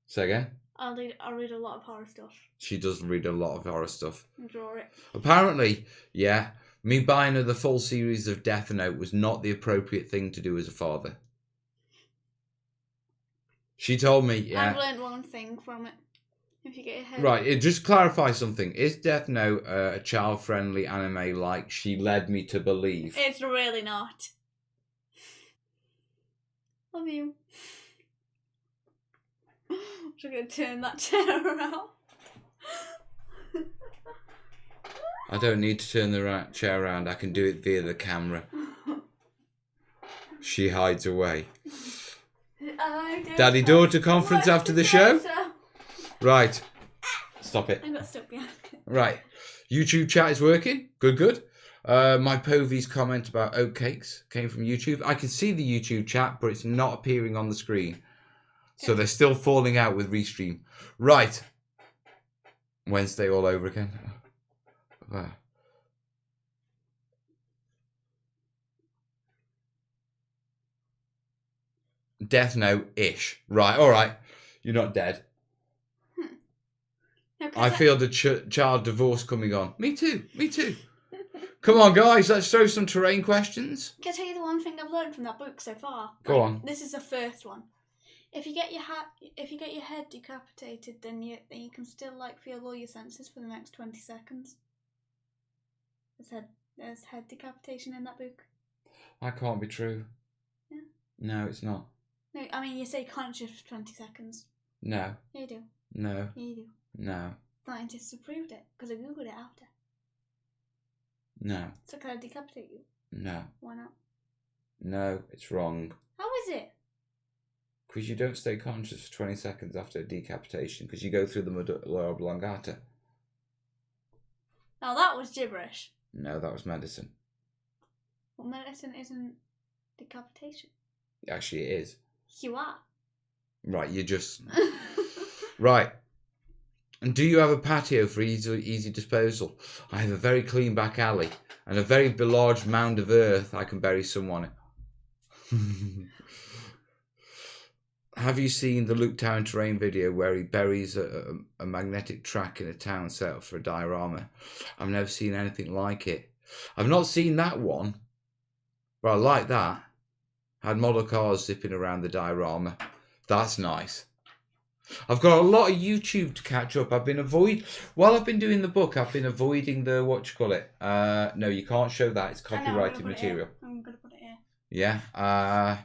Say again? I'll read a lot of horror stuff. She does read a lot of horror stuff. And draw it. Apparently, me buying her the full series of Death Note was not the appropriate thing to do as a father. She told me, I've learned one thing from it. If you get your head. Right, just clarify something. Is Death Note a child-friendly anime like she led me to believe? It's really not. Love you. I'm going to turn that chair around. I don't need to turn the chair around. I can do it via the camera. She hides away. Daddy-daughter conference after the show? Right. Stop it. I got stuck behind it. Right. YouTube chat is working. Good. My Povy's comment about oatcakes came from YouTube. I can see the YouTube chat, but it's not appearing on the screen. So they're still falling out with Restream. Right. Wednesday all over again. Death note-ish. Right, all right. You're not dead. No, I feel the child divorce coming on. Me too. Come on, guys. Let's throw some terrain questions. Can I tell you the one thing I've learned from that book so far? Go on. This is the first one. If you get your head decapitated, then you can still feel all your senses for the next 20 seconds. There's head decapitation in that book. That can't be true. Yeah. No, it's not. No, I mean you say conscious for 20 seconds. No. Yeah, you do. No. Yeah, you do. No. Scientists have proved it because I googled it after. No. So can I decapitate you? No. Why not? No, it's wrong. How is it? Because you don't stay conscious for 20 seconds after a decapitation because you go through the medulla oblongata. Now that was gibberish. No, that was medicine. Well, medicine isn't decapitation. Actually, it is. You are. Right, you just... Right. And do you have a patio for easy disposal? I have a very clean back alley and a very large mound of earth I can bury someone in. Have you seen the Luke Town terrain video where he buries a magnetic track in a town set up for a diorama? I've never seen anything like it. I've not seen that one, but I like that. Had model cars zipping around the diorama. That's nice. I've got a lot of YouTube to catch up. While I've been doing the book, I've been avoiding the, no, you can't show that. It's copyrighted material. I'm going to put it here. Yeah.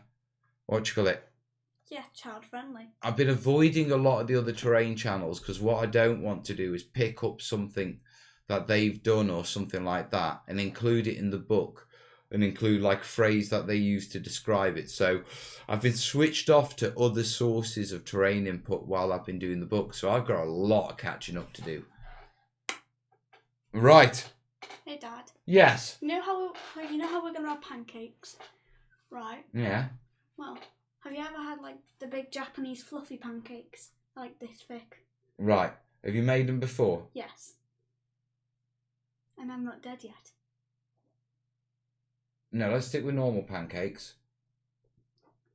Yeah, child friendly. I've been avoiding a lot of the other terrain channels because what I don't want to do is pick up something that they've done or something like that and include it in the book and include phrase that they use to describe it. So I've been switched off to other sources of terrain input while I've been doing the book. So I've got a lot of catching up to do. Right. Hey, Dad. Yes. You know how we're going to have pancakes, right? Yeah. Well, have you ever had the big Japanese fluffy pancakes, this thick? Right. Have you made them before? Yes. And I'm not dead yet. No, let's stick with normal pancakes.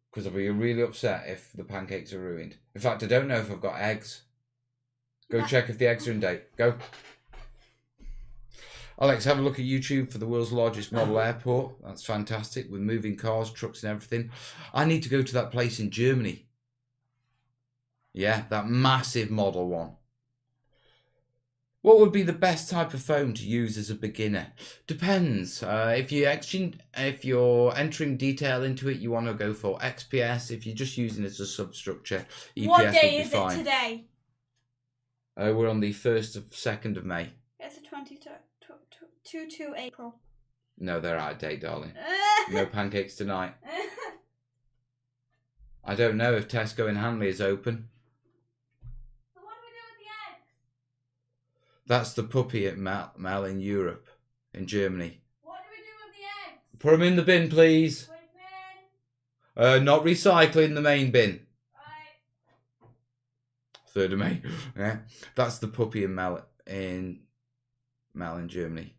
Because I'll be really upset if the pancakes are ruined. In fact, I don't know if I've got eggs. Go check if the eggs are in date. Go. Alex, have a look at YouTube for the world's largest model airport. That's fantastic with moving cars, trucks and everything. I need to go to that place in Germany. Yeah, that massive model one. What would be the best type of phone to use as a beginner? Depends. If you're entering detail into it, you want to go for XPS. If you're just using it as a substructure, EPS what day would be is fine. it today? We're on the 2nd of May. It's the 22 April. No, they're out of date, darling. No pancakes tonight. I don't know if Tesco in Hanley is open. So what do we do with the eggs? That's the puppy at Mel in Europe, in Germany. What do we do with the eggs? Put them in the bin, please. Which bin? Not recycling, the main bin. Right. 3rd of May. Yeah, that's the puppy in Mel in Germany.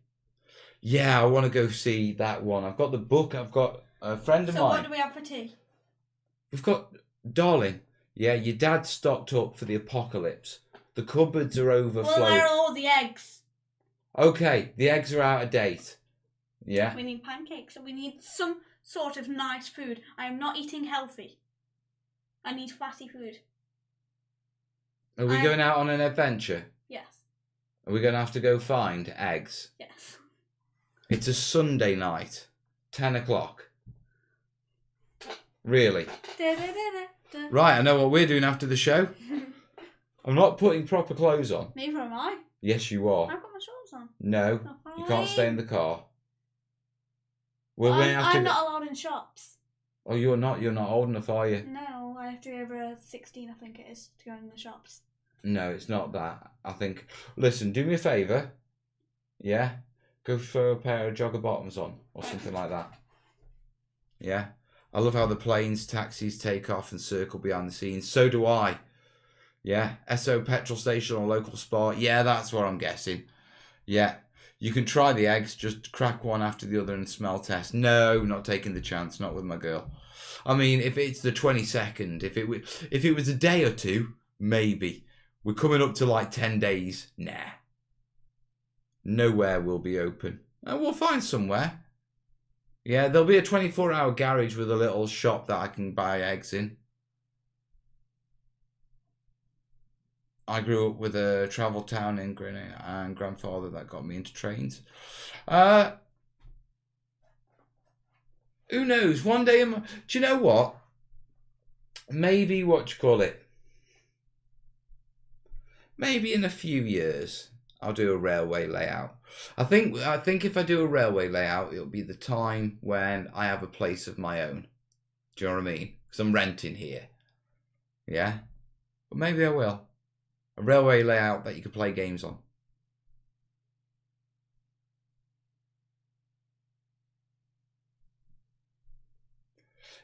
Yeah, I want to go see that one. I've got the book. I've got a friend of mine. So what do we have for tea? We've got, darling. Yeah, your dad stocked up for the apocalypse. The cupboards are overflowed. Well, where are all the eggs? Okay, the eggs are out of date. Yeah. We need pancakes. We need some sort of nice food. I am not eating healthy. I need fatty food. Are we going out on an adventure? Yes. Are we going to have to go find eggs? Yes. It's a Sunday night, 10 o'clock. Really? Right, I know what we're doing after the show. I'm not putting proper clothes on. Neither am I. Yes, you are. I've got my shorts on. No, Oh, you can't stay in the car. I'm not allowed in shops. Oh, you're not? You're not old enough, are you? No, I have to be over 16, I think it is, to go in the shops. No, it's not that. I think... Listen, do me a favour. Yeah? Go for a pair of jogger bottoms on, or something like that. Yeah? I love how the planes, taxis take off and circle behind the scenes. So do I. Yeah, SO petrol station or local Spar. Yeah, that's what I'm guessing. Yeah, you can try the eggs, just crack one after the other and smell test. No, not taking the chance, not with my girl. I mean, if it's the 22nd, if it was a day or two, maybe. We're coming up to like 10 days. Nah. Nowhere will be open. And we'll find somewhere. Yeah, there'll be a 24-hour garage with a little shop that I can buy eggs in. I grew up with a travel town in Greenwich and grandfather that got me into trains. Who knows? One day, do you know what? Maybe maybe in a few years, I'll do a railway layout. I think if I do a railway layout, it'll be the time when I have a place of my own. Do you know what I mean? Because I'm renting here. Yeah? But maybe I will. A railway layout that you can play games on.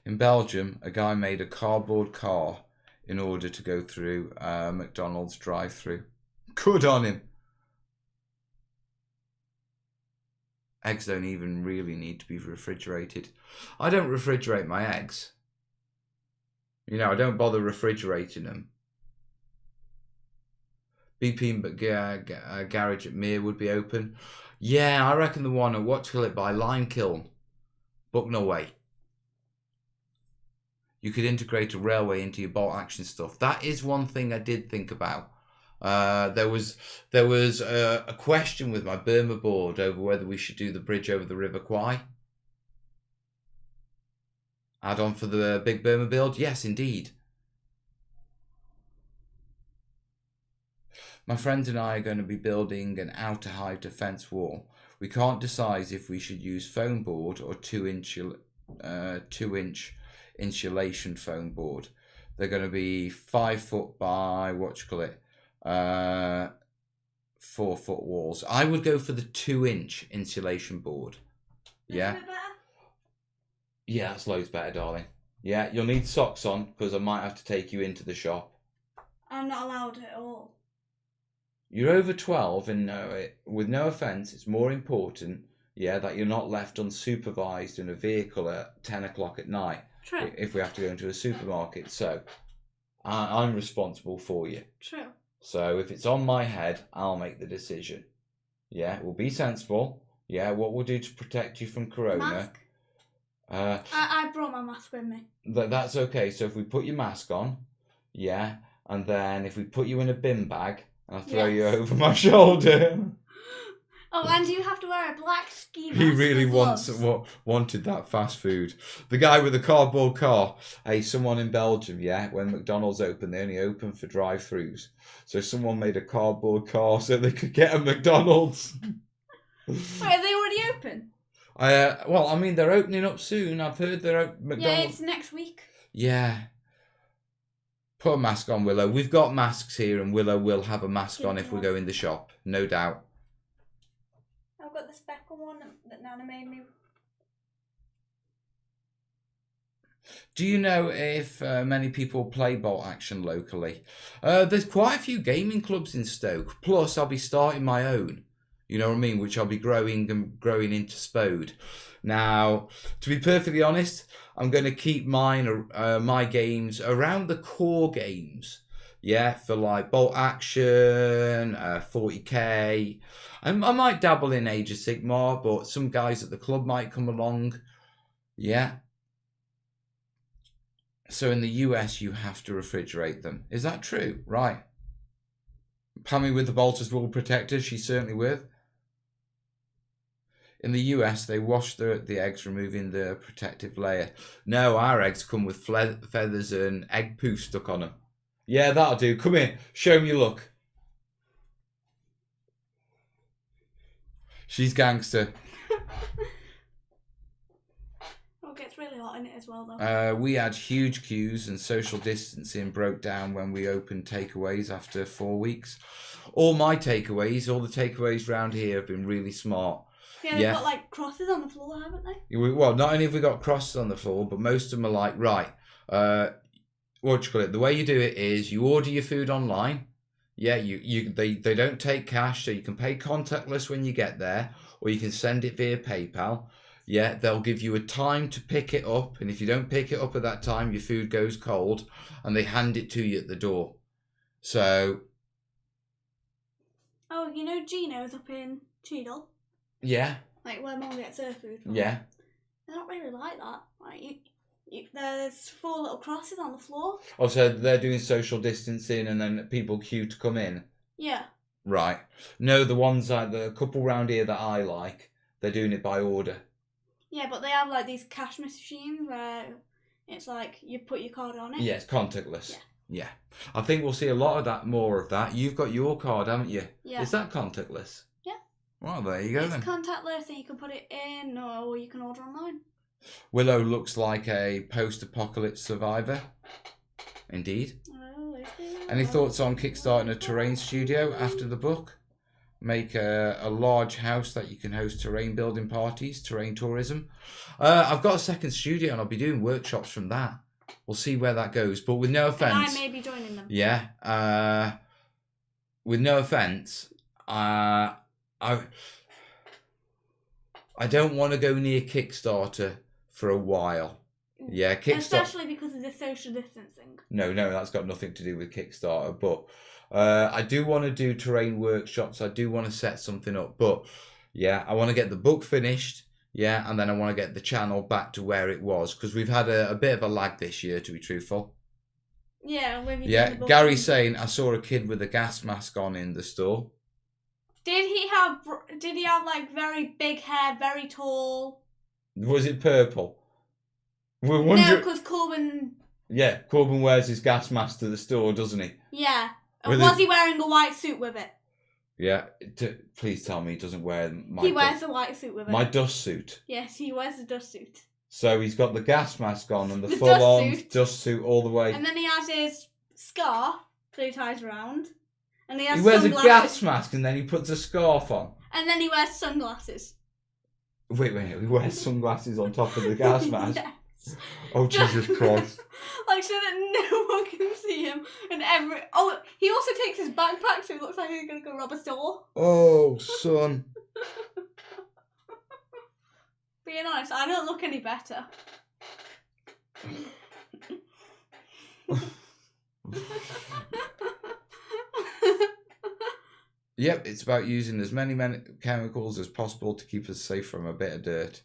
In Belgium, a guy made a cardboard car in order to go through McDonald's drive-through. Good on him. Eggs don't even really need to be refrigerated. I don't refrigerate my eggs. You know, I don't bother refrigerating them. BP garage at Mere would be open. Yeah, I reckon the one at by Limekiln, Bucknell Way. You could integrate a railway into your bolt action stuff. That is one thing I did think about. There was a question with my Burma board over whether we should do the bridge over the River Kwai. Add on for the Big Burma build? Yes, indeed. My friends and I are going to be building an outer hive defence wall. We can't decide if we should use foam board or 2-inch insulation foam board. They're going to be 5 foot by 4 foot walls. I would go for the 2-inch insulation board. Yeah. Yeah, that's loads better, darling. Yeah, you'll need socks on because I might have to take you into the shop. I'm not allowed at all. You're over 12 and with no offence, it's more important, yeah, that you're not left unsupervised in a vehicle at 10 o'clock at night. True. If we have to go into a supermarket. So, I'm responsible for you. True. So, if it's on my head, I'll make the decision. Yeah, we'll be sensible. Yeah, what we'll do to protect you from corona. Mask? I brought my mask with me. That's okay. So, if we put your mask on, yeah, and then if we put you in a bin bag, I'll throw you over my shoulder. Oh, and you have to wear a black ski mask. He really wanted that fast food. The guy with the cardboard car. Hey, someone in Belgium, yeah, when McDonald's opened, they only open for drive-throughs. So someone made a cardboard car so they could get a McDonald's. Wait, are they already open? Well, I mean, they're opening up soon. I've heard they're open. McDonald's. Yeah, it's next week. Yeah. Put a mask on, Willow. We've got masks here, and Willow will have a mask on if we go in the shop. No doubt. I've got the speckle one that Nana made me. Do you know if many people play bolt action locally? There's quite a few gaming clubs in Stoke. Plus, I'll be starting my own. You know what I mean? Which I'll be growing into Spode. Now, to be perfectly honest, I'm going to keep my games around the core games. Yeah, for like bolt action, 40k. I might dabble in Age of Sigmar, but some guys at the club might come along. Yeah. So in the US, you have to refrigerate them. Is that true? Right. Pammy with the Bolter's Wool Protector, she's certainly with. In the US, they wash the eggs, removing the protective layer. No, our eggs come with feathers and egg poo stuck on them. Yeah, that'll do. Come here. Show me your look. She's gangster. Oh, it gets really hot in it as well, though. We had huge queues and social distancing broke down when we opened takeaways after 4 weeks. All the takeaways around here have been really smart. Yeah, they've got like crosses on the floor, haven't they? Well, not only have we got crosses on the floor, but most of them are like, right, The way you do it is you order your food online. Yeah, they don't take cash, so you can pay contactless when you get there, or you can send it via PayPal. Yeah, they'll give you a time to pick it up, and if you don't pick it up at that time, your food goes cold, and they hand it to you at the door. So. Oh, you know Gino's up in Cheadle? Yeah. Like where Mum gets her food from. Yeah. They're not really like that. Like there's 4 little crosses on the floor. Oh, so they're doing social distancing, and then people queue to come in. Yeah. Right. No, the ones the couple round here that I like, they're doing it by order. Yeah, but they have like these cash machines where it's like you put your card on it. Yeah, it's contactless. Yeah. I think we'll see a lot of that, more of that. You've got your card, haven't you? Yeah. Is that contactless? Yeah. Well, there you go then. It's contactless and you can put it in or you can order online. Willow looks like a post-apocalypse survivor. Indeed. Any thoughts on kickstarting a terrain studio after the book? Make a large house that you can host terrain building parties, terrain tourism. I've got a second studio and I'll be doing workshops from that. We'll see where that goes. But with no offence... And I may be joining them. Yeah. With no offence, I don't want to go near Kickstarter for a while. Yeah, Kickstarter... Especially because of the social distancing. No, that's got nothing to do with Kickstarter. But I do want to do terrain workshops. I do want to set something up. But yeah, I want to get the book finished. Yeah, and then I want to get the channel back to where it was. Because we've had a bit of a lag this year, to be truthful. Yeah, Gary's saying, I saw a kid with a gas mask on in the store. Did he have like very big hair, very tall? Was it purple? No, because Corbin... Yeah, Corbin wears his gas mask to the store, doesn't he? Yeah. Was he wearing a white suit with it? Yeah. Please tell me he doesn't wear my... He wears a white suit with it. My dust suit. Yes, he wears a dust suit. So he's got the gas mask on and the full-on dust suit all the way. And then he has his scarf that he ties around. And he wears sunglasses. A gas mask and then he puts a scarf on. And then he wears sunglasses. Wait, he wears sunglasses on top of the gas mask? Yes. Oh, Jesus Christ. Like, so that no one can see him. And he also takes his backpack so he looks like he's going to go rob a store. Oh, son. Being honest, I don't look any better. Yep, it's about using as many chemicals as possible to keep us safe from a bit of dirt.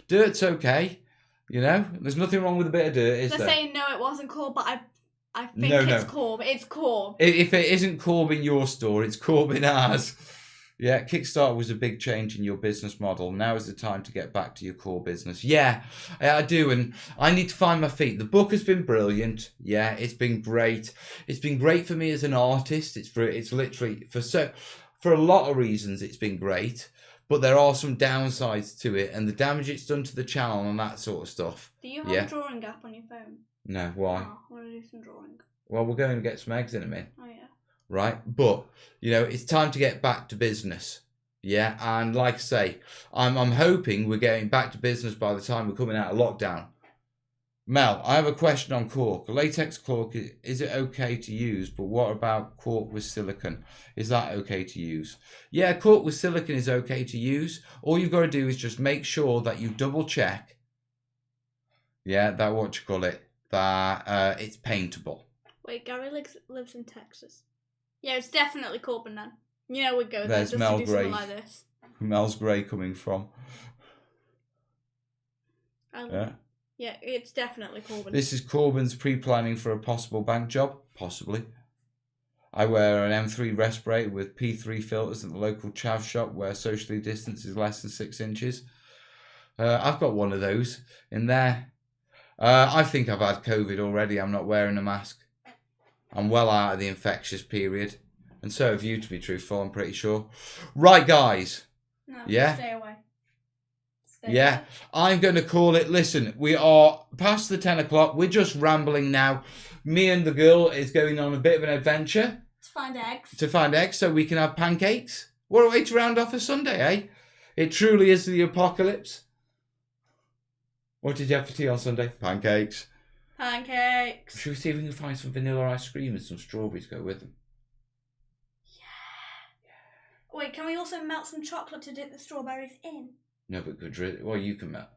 Dirt's okay, you know. There's nothing wrong with a bit of dirt, is there? They're saying no, it wasn't Corb, but I think it's Corb. It's Corb. If it isn't Corb in your store, it's Corb in ours. Yeah, Kickstarter was a big change in your business model. Now is the time to get back to your core business. Yeah, I do, and I need to find my feet. The book has been brilliant. Yeah, it's been great. It's been great for me as an artist. It's literally for a lot of reasons it's been great, but there are some downsides to it, and the damage it's done to the channel and that sort of stuff. Do you have a drawing app on your phone? No, why? Oh, I want to do some drawing. Well, we're going to get some eggs in a minute. Oh yeah. Right, but you know it's time to get back to business. Yeah, and like I say, I'm hoping we're getting back to business by the time we're coming out of lockdown. Mel, I have a question on cork. Latex cork, is it okay to use? But what about cork with silicone? Is that okay to use? Yeah, cork with silicone is okay to use. All you've got to do is just make sure that you double check. Yeah, that it's paintable. Wait, Gary lives in Texas. Yeah, it's definitely Corbin then. You know we'd go there There's just Mel to do Gray. something like this. Mel's Gray coming from. Yeah, it's definitely Corbin. This is Corbin's pre-planning for a possible bank job. Possibly. I wear an M3 respirator with P3 filters at the local chav shop where socially distance is less than 6 inches. I've got one of those in there. I think I've had COVID already. I'm not wearing a mask. I'm well out of the infectious period. And so have you, to be truthful, I'm pretty sure. Right, guys. No, yeah? Stay away. Away. I'm going to call it. Listen, we are past the 10 o'clock. We're just rambling now. Me and the girl is going on a bit of an adventure. To find eggs. So we can have pancakes. What a way to round off a Sunday, eh? It truly is the apocalypse. What did you have for tea on Sunday? Pancakes. Pancakes. Should we see if we can find some vanilla ice cream and some strawberries to go with them? Yeah. Wait, can we also melt some chocolate to dip the strawberries in? No, but you can melt.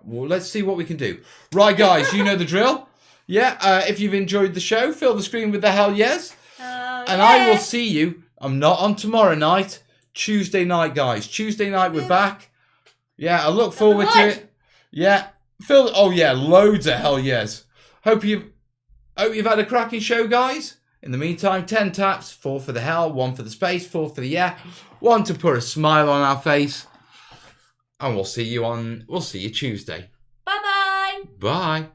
Well, let's see what we can do. Right, guys, you know the drill. Yeah, if you've enjoyed the show, fill the screen with the hell yes. And I will see you. I'm not on tomorrow night. Tuesday night, guys. Tuesday night, we're back. Yeah, I look forward to it. Yeah. Loads of hell yes. Hope you've had a cracking show, guys. In the meantime, 10 taps, 4 for the hell, 1 for the space, 4 for the yeah, 1 to put a smile on our face. And we'll see you Tuesday. Bye-bye. Bye.